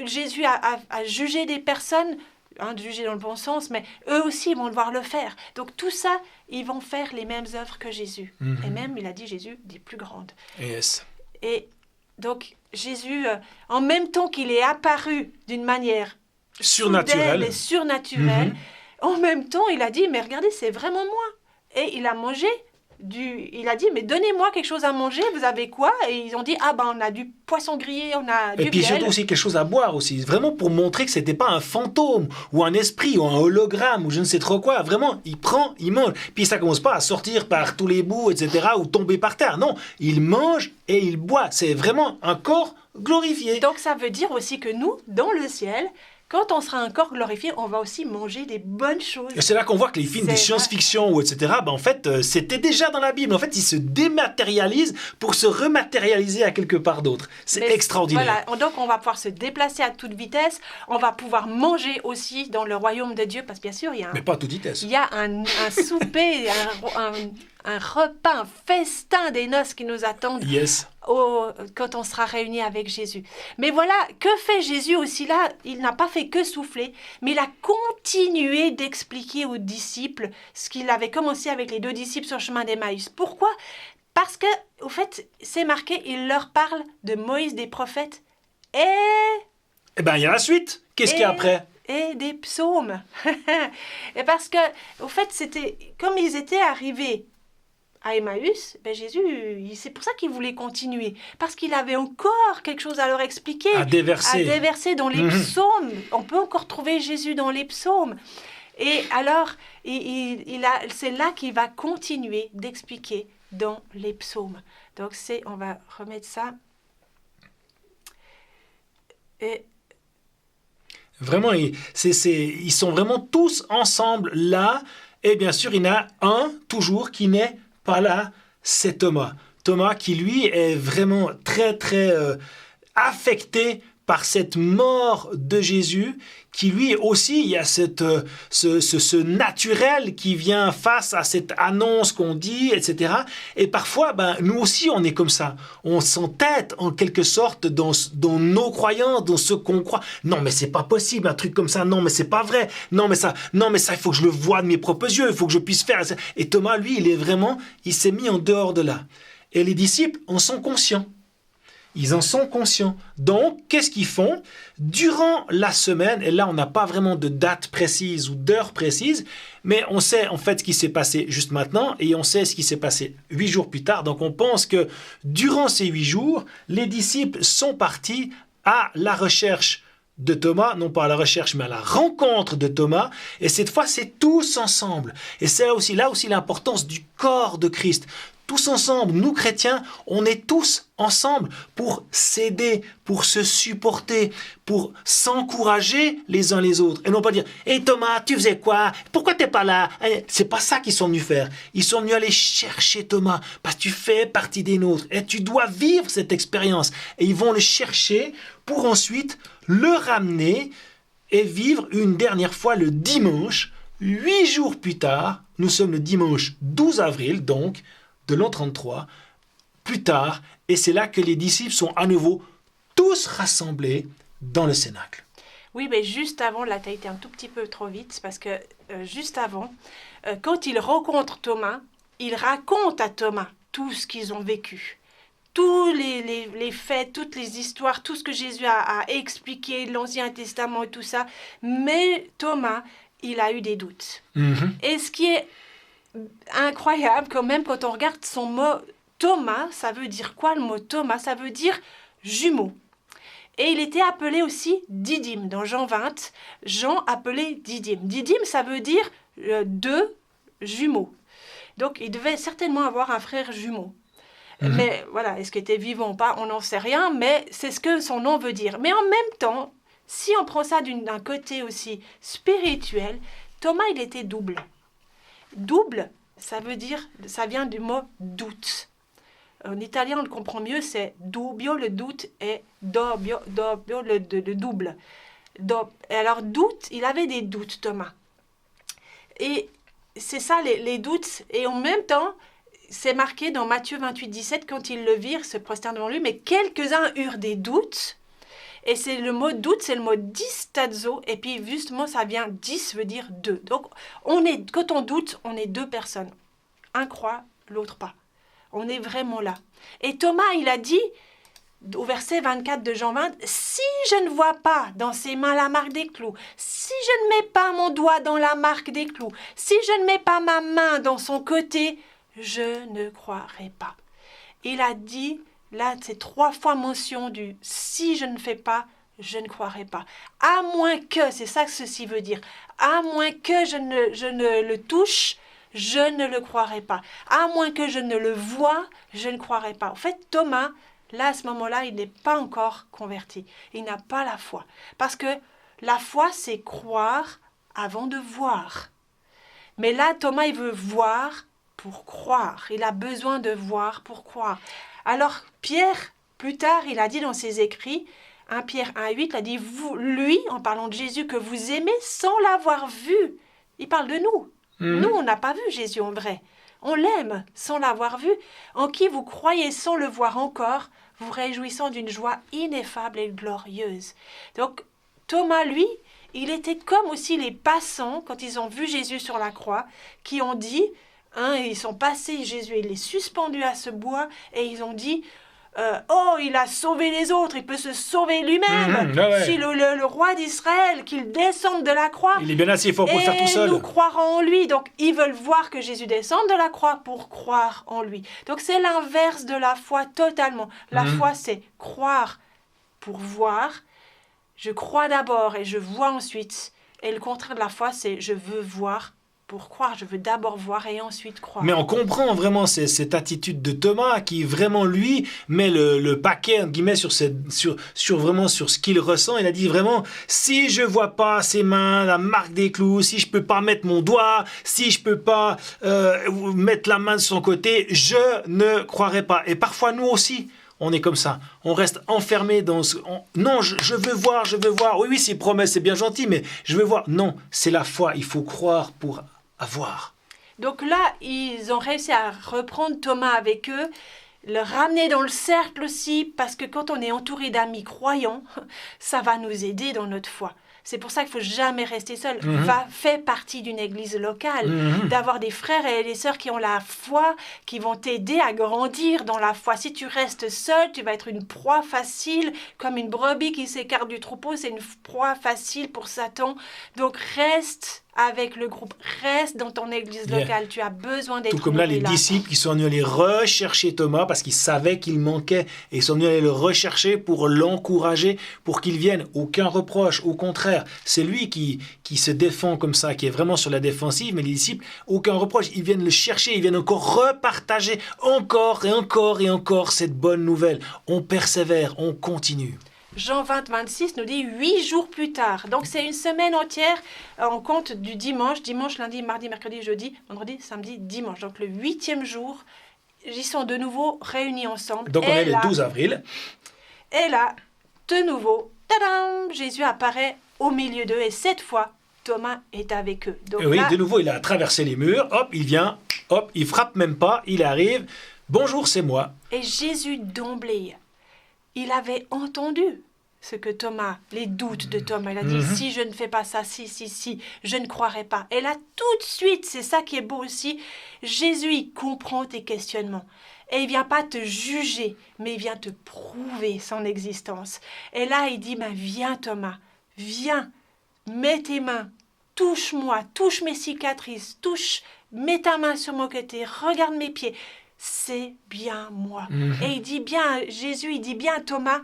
Jésus a jugé des personnes, de juger dans le bon sens, mais eux aussi vont devoir le faire. Donc tout ça, ils vont faire les mêmes œuvres que Jésus. Et même, il a dit, Jésus, des plus grandes. Yes. Et donc Jésus, en même temps qu'il est apparu d'une manière surnaturelle et surnaturelle, en même temps, il a dit, mais regardez, c'est vraiment moi. Et il a mangé il a dit, mais donnez-moi quelque chose à manger, vous avez quoi? Et ils ont dit, ah ben on a du poisson grillé, on a du Et puis miel. surtout aussi quelque chose à boire aussi, vraiment pour montrer que c'était pas un fantôme ou un esprit ou un hologramme ou je ne sais trop quoi. Vraiment, il prend, il mange. Puis ça commence pas à sortir par tous les bouts, etc. ou tomber par terre. Non, il mange et il boit. C'est vraiment un corps glorifié. Donc ça veut dire aussi que nous, dans le ciel, quand on sera un corps glorifié, on va aussi manger des bonnes choses. Et c'est là qu'on voit que les films de C'est science-fiction ou etc. En fait, c'était déjà dans la Bible. En fait, ils se dématérialisent pour se rematérialiser à quelque part d'autre. C'est Mais extraordinaire. Voilà, donc on va pouvoir se déplacer à toute vitesse, on va pouvoir manger aussi dans le royaume de Dieu, parce que bien sûr, il y a Mais pas à toute vitesse. il y a un souper, un repas, un festin des noces qui nous attendent Yes. quand on sera réunis avec Jésus. Mais voilà, que fait Jésus aussi là? Il n'a pas fait que souffler, mais il a continué d'expliquer aux disciples ce qu'il avait commencé avec les 2 disciples sur le chemin d'Emmaüs. Pourquoi? Parce que, au fait, c'est marqué, il leur parle de Moïse, des prophètes Eh ben, il y a la suite. Qu'est-ce qu'il y a après? et des psaumes. Et parce que, au fait, c'était comme ils étaient arrivés à Emmaüs, Jésus, c'est pour ça qu'il voulait continuer. Parce qu'il avait encore quelque chose à leur expliquer. À déverser. Dans les psaumes. On peut encore trouver Jésus dans les psaumes. Et alors, c'est là qu'il va continuer d'expliquer dans les psaumes. Donc, on va remettre ça. Et Vraiment, ils sont vraiment tous ensemble là. Et bien sûr, il y en a un, toujours, qui n'est pas là, c'est Thomas. Thomas qui, lui, est vraiment très, très affecté par cette mort de Jésus, qui lui aussi, il y a ce naturel qui vient face à cette annonce qu'on dit, etc. Et parfois, nous aussi, on est comme ça. On s'entête en quelque sorte dans nos croyances, dans ce qu'on croit. Non, mais c'est pas possible, un truc comme ça. Non, mais c'est pas vrai. Non, mais ça, il faut que je le voie de mes propres yeux. Il faut que je puisse faire. Et Thomas, lui, il s'est mis en dehors de là. Et les disciples en sont conscients. Ils en sont conscients. Donc, qu'est-ce qu'ils font? Durant la semaine, et là, on n'a pas vraiment de date précise ou d'heure précise, mais on sait en fait ce qui s'est passé juste maintenant et on sait ce qui s'est passé 8 jours plus tard. Donc, on pense que durant ces 8 jours, les disciples sont partis à la recherche de Thomas, non pas à la recherche, mais à la rencontre de Thomas. Et cette fois, c'est tous ensemble. Et c'est là aussi l'importance du corps de Christ. Tous ensemble, nous chrétiens, on est tous ensemble pour s'aider, pour se supporter, pour s'encourager les uns les autres. Et non pas dire « Hey Thomas, tu faisais quoi? Pourquoi t'es pas là ?» C'est pas ça qu'ils sont venus faire. Ils sont venus aller chercher Thomas parce que tu fais partie des nôtres et tu dois vivre cette expérience. Et ils vont le chercher pour ensuite le ramener et vivre une dernière fois le dimanche, 8 jours plus tard. Nous sommes le dimanche 12 avril, donc, de l'an 33, plus tard, et c'est là que les disciples sont à nouveau tous rassemblés dans le cénacle. Oui, mais juste avant, là, tu as été un tout petit peu trop vite, parce que juste avant, quand il rencontre Thomas, il raconte à Thomas tout ce qu'ils ont vécu. Tous les faits, toutes les histoires, tout ce que Jésus a expliqué, l'Ancien Testament et tout ça. Mais Thomas, il a eu des doutes. Et ce qui est incroyable quand même, quand on regarde son mot Thomas, ça veut dire quoi le mot Thomas? Ça veut dire jumeau. Et il était appelé aussi Didyme. Dans Jean 20, Jean appelé Didyme. Didyme, ça veut dire 2 jumeaux. Donc il devait certainement avoir un frère jumeau. Mais voilà, est-ce qu'il était vivant ou pas? On n'en sait rien, mais c'est ce que son nom veut dire. Mais en même temps, si on prend ça d'un côté aussi spirituel, Thomas, il était double. Double, ça vient du mot doute. En italien, on le comprend mieux, c'est dubbio, le doute, et doppio, le double. Et alors, doute, il avait des doutes, Thomas. Et c'est ça, les doutes. Et en même temps, c'est marqué dans Matthieu 28, 17, quand ils le virent, se prosternent devant lui, mais quelques-uns eurent des doutes. Et c'est le mot doute, c'est le mot distazo, et puis justement ça vient, dis veut dire 2. Donc quand on doute, on est 2 personnes. Un croit, l'autre pas. On est vraiment là. Et Thomas, il a dit, au verset 24 de Jean 20, « Si je ne vois pas dans ses mains la marque des clous, si je ne mets pas mon doigt dans la marque des clous, si je ne mets pas ma main dans son côté, je ne croirai pas. Il a dit, là, c'est 3 fois mention du « si je ne fais pas, je ne croirai pas ». À moins que, c'est ça que ceci veut dire, à moins que je ne le touche, je ne le croirai pas. À moins que je ne le voie, je ne croirai pas. En fait, Thomas, là, à ce moment-là, il n'est pas encore converti. Il n'a pas la foi. Parce que la foi, c'est croire avant de voir. Mais là, Thomas, il veut voir pour croire. Il a besoin de voir pour croire. Alors, Pierre, plus tard, il a dit dans ses écrits, 1 Pierre 1,8, il a dit, vous, lui, en parlant de Jésus, que vous aimez sans l'avoir vu. Il parle de nous. Nous, on n'a pas vu Jésus en vrai. On l'aime sans l'avoir vu. En qui vous croyez sans le voir encore, vous réjouissant d'une joie ineffable et glorieuse. Donc, Thomas, lui, il était comme aussi les passants, quand ils ont vu Jésus sur la croix, qui ont dit, ils sont passés, Jésus, il est suspendu à ce bois, et ils ont dit, oh, il a sauvé les autres, il peut se sauver lui-même. Si le roi d'Israël, qu'il descende de la croix. Il est bien assez fort pour le faire tout seul. Et nous croirons en lui. Donc, ils veulent voir que Jésus descende de la croix pour croire en lui. Donc, c'est l'inverse de la foi totalement. La foi, c'est croire pour voir. Je crois d'abord et je vois ensuite. Et le contraire de la foi, c'est je veux voir pour croire. Je veux d'abord voir et ensuite croire. Mais on comprend vraiment cette attitude de Thomas qui vraiment, lui, met le paquet, entre guillemets, sur ce qu'il ressent. Il a dit vraiment, si je vois pas ses mains, la marque des clous, si je peux pas mettre mon doigt, si je peux pas mettre la main de son côté, je ne croirai pas. Et parfois, nous aussi, on est comme ça. On reste enfermé dans non, je veux voir, je veux voir. Oui, c'est promesse, c'est bien gentil, mais je veux voir. Non, c'est la foi. Il faut croire pour avoir. Donc là, ils ont réussi à reprendre Thomas avec eux, le ramener dans le cercle aussi, parce que quand on est entouré d'amis croyants, ça va nous aider dans notre foi. C'est pour ça qu'il ne faut jamais rester seul. Fais partie d'une église locale, d'avoir des frères et des sœurs qui ont la foi, qui vont t'aider à grandir dans la foi. Si tu restes seul, tu vas être une proie facile, comme une brebis qui s'écarte du troupeau, c'est une proie facile pour Satan. Donc reste avec le groupe, reste dans ton église locale, tu as besoin d'être tout comme là, les disciples qui sont venus aller rechercher Thomas parce qu'ils savaient qu'il manquait et ils sont venus aller le rechercher pour l'encourager, pour qu'il vienne. Aucun reproche, au contraire, c'est lui qui se défend comme ça, qui est vraiment sur la défensive, mais les disciples, aucun reproche, ils viennent le chercher, ils viennent encore repartager encore et encore et encore cette bonne nouvelle. On persévère, on continue. Jean 20, 26 nous dit 8 jours plus tard. Donc c'est une semaine entière. On compte du dimanche, lundi, mardi, mercredi, jeudi, vendredi, samedi, dimanche. Donc le 8e jour, ils sont de nouveau réunis ensemble. Donc on est le 12 avril. Et là, de nouveau, tadam, Jésus apparaît au milieu d'eux et cette fois, Thomas est avec eux. Donc oui, là, de nouveau, il a traversé les murs. Hop, il vient. Hop, il frappe même pas. Il arrive. Bonjour, c'est moi. Et Jésus d'emblée, il avait entendu ce que Thomas, les doutes de Thomas, il a dit, si je ne fais pas ça, si, je ne croirai pas. Et là, tout de suite, c'est ça qui est beau aussi, Jésus, il comprend tes questionnements. Et il ne vient pas te juger, mais il vient te prouver son existence. Et là, il dit, viens Thomas, viens, mets tes mains, touche-moi, touche mes cicatrices, mets ta main sur mon côté, regarde mes pieds. C'est bien moi. Et il dit bien, Jésus, il dit bien Thomas,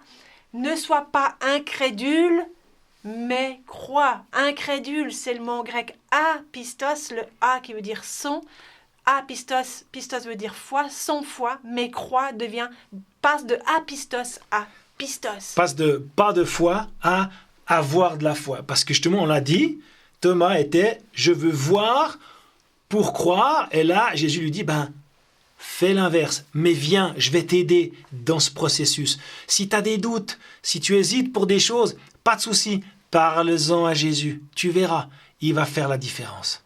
ne sois pas incrédule, mais crois. Incrédule, c'est le mot grec apistos, le A qui veut dire sans. Apistos, pistos veut dire foi, sans foi, mais crois passe de apistos à pistos. Passe de pas de foi à avoir de la foi. Parce que justement, on l'a dit, Thomas était, je veux voir pour croire. Et là, Jésus lui dit, fais l'inverse, mais viens, je vais t'aider dans ce processus. Si tu as des doutes, si tu hésites pour des choses, pas de souci, parle-en à Jésus. Tu verras, il va faire la différence.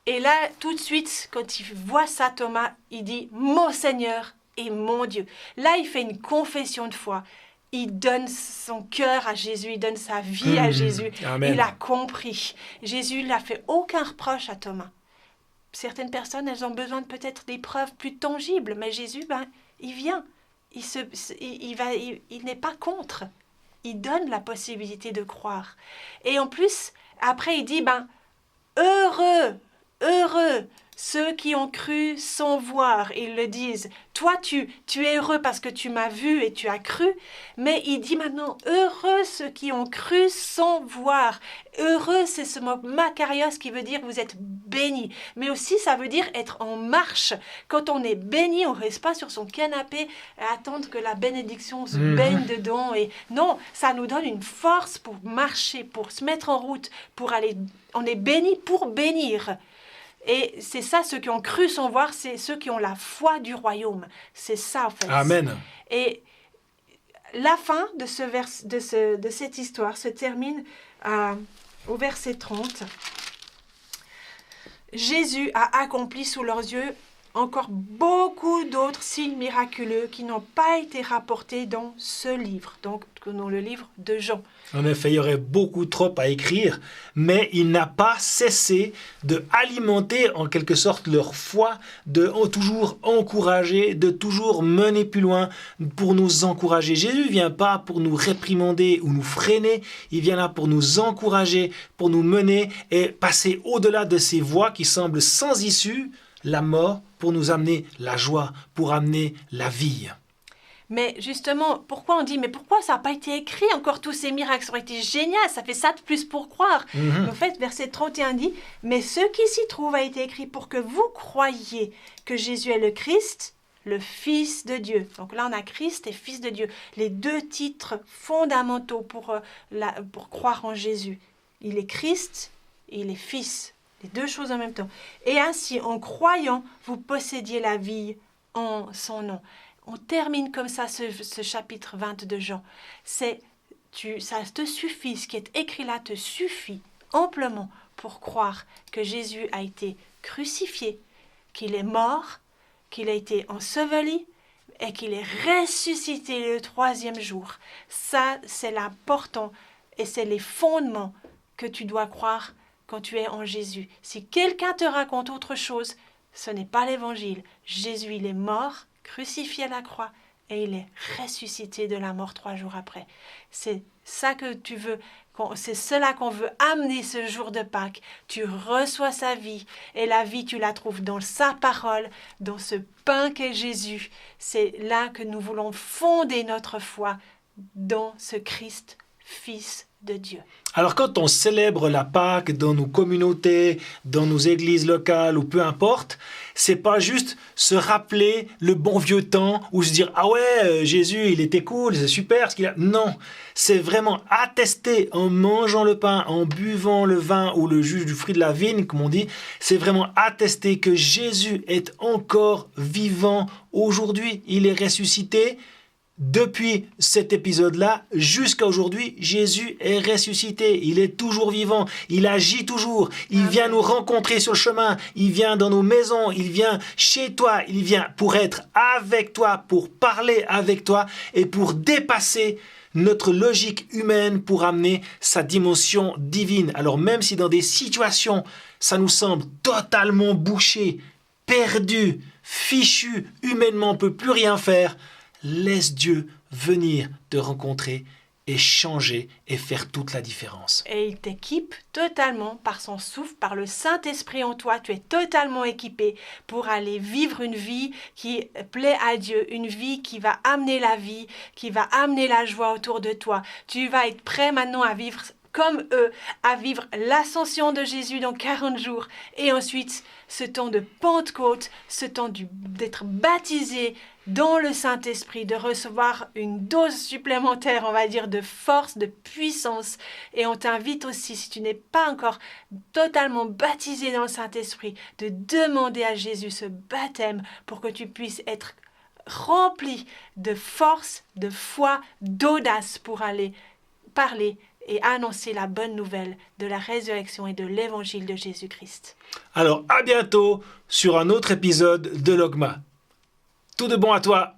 Et là, tout de suite, quand il voit ça, Thomas, il dit « Mon Seigneur et mon Dieu ». Là, il fait une confession de foi. Il donne son cœur à Jésus, il donne sa vie à Jésus. Amen. Il a compris. Jésus n'a fait aucun reproche à Thomas. Certaines personnes, elles ont besoin de peut-être des preuves plus tangibles, mais Jésus, il vient, il n'est pas contre, il donne la possibilité de croire. Et en plus, après il dit, heureux Ceux qui ont cru sans voir, ils le disent. Toi, tu es heureux parce que tu m'as vu et tu as cru. Mais il dit maintenant, heureux ceux qui ont cru sans voir. Heureux, c'est ce mot makarios qui veut dire vous êtes bénis. Mais aussi, ça veut dire être en marche. Quand on est béni, on ne reste pas sur son canapé à attendre que la bénédiction se baigne dedans. Et non, ça nous donne une force pour marcher, pour se mettre en route, pour aller. On est béni pour bénir. Et c'est ça, ceux qui ont cru sans voir, c'est ceux qui ont la foi du royaume. C'est ça, en fait. Amen. Et la fin de cette histoire se termine au verset 30. Jésus a accompli sous leurs yeux encore beaucoup d'autres signes miraculeux qui n'ont pas été rapportés dans ce livre, donc dans le livre de Jean. En effet, il y aurait beaucoup trop à écrire, mais il n'a pas cessé de alimenter en quelque sorte leur foi, de toujours encourager, de toujours mener plus loin pour nous encourager. Jésus ne vient pas pour nous réprimander ou nous freiner, il vient là pour nous encourager, pour nous mener et passer au-delà de ces voies qui semblent sans issue, la mort, pour nous amener la joie, pour amener la vie. Mais justement, pourquoi on dit, mais pourquoi ça n'a pas été écrit encore tous ces miracles? Ça aurait été génial, ça fait ça de plus pour croire. En fait, verset 31 dit, mais ce qui s'y trouve a été écrit pour que vous croyiez que Jésus est le Christ, le Fils de Dieu. Donc là, on a Christ et Fils de Dieu, les deux titres fondamentaux pour croire en Jésus. Il est Christ et il est Fils. Les deux choses en même temps. Et ainsi, en croyant, vous possédiez la vie en son nom. On termine comme ça ce chapitre 20 de Jean. Ça te suffit, ce qui est écrit là te suffit amplement pour croire que Jésus a été crucifié, qu'il est mort, qu'il a été enseveli et qu'il est ressuscité le 3e jour. Ça, c'est l'important et c'est les fondements que tu dois croire quand tu es en Jésus. Si quelqu'un te raconte autre chose, ce n'est pas l'évangile. Jésus, il est mort, crucifié à la croix, et il est ressuscité de la mort 3 jours après. C'est ça que tu veux, c'est cela qu'on veut amener ce jour de Pâques. Tu reçois sa vie, et la vie, tu la trouves dans sa parole, dans ce pain qu'est Jésus. C'est là que nous voulons fonder notre foi, dans ce Christ, Fils de Dieu. Alors quand on célèbre la Pâques dans nos communautés, dans nos églises locales ou peu importe, c'est pas juste se rappeler le bon vieux temps ou se dire « Ah ouais, Jésus, il était cool, c'est super ce qu'il a... » Non, c'est vraiment attester en mangeant le pain, en buvant le vin ou le jus du fruit de la vigne, comme on dit, c'est vraiment attester que Jésus est encore vivant aujourd'hui. Il est ressuscité. Depuis cet épisode-là, jusqu'à aujourd'hui, Jésus est ressuscité. Il est toujours vivant. Il agit toujours. Il vient nous rencontrer sur le chemin. Il vient dans nos maisons. Il vient chez toi. Il vient pour être avec toi, pour parler avec toi et pour dépasser notre logique humaine pour amener sa dimension divine. Alors même si dans des situations, ça nous semble totalement bouché, perdu, fichu, humainement on ne peut plus rien faire, laisse Dieu venir te rencontrer et changer et faire toute la différence. Et il t'équipe totalement par son souffle, par le Saint-Esprit en toi. Tu es totalement équipé pour aller vivre une vie qui plaît à Dieu, une vie qui va amener la vie, qui va amener la joie autour de toi. Tu vas être prêt maintenant à vivre comme eux, à vivre l'ascension de Jésus dans 40 jours. Et ensuite, ce temps de Pentecôte, ce temps d'être baptisé dans le Saint-Esprit, de recevoir une dose supplémentaire, on va dire, de force, de puissance. Et on t'invite aussi, si tu n'es pas encore totalement baptisé dans le Saint-Esprit, de demander à Jésus ce baptême pour que tu puisses être rempli de force, de foi, d'audace pour aller parler et annoncer la bonne nouvelle de la résurrection et de l'évangile de Jésus-Christ. Alors à bientôt sur un autre épisode de Logma. Tout de bon à toi.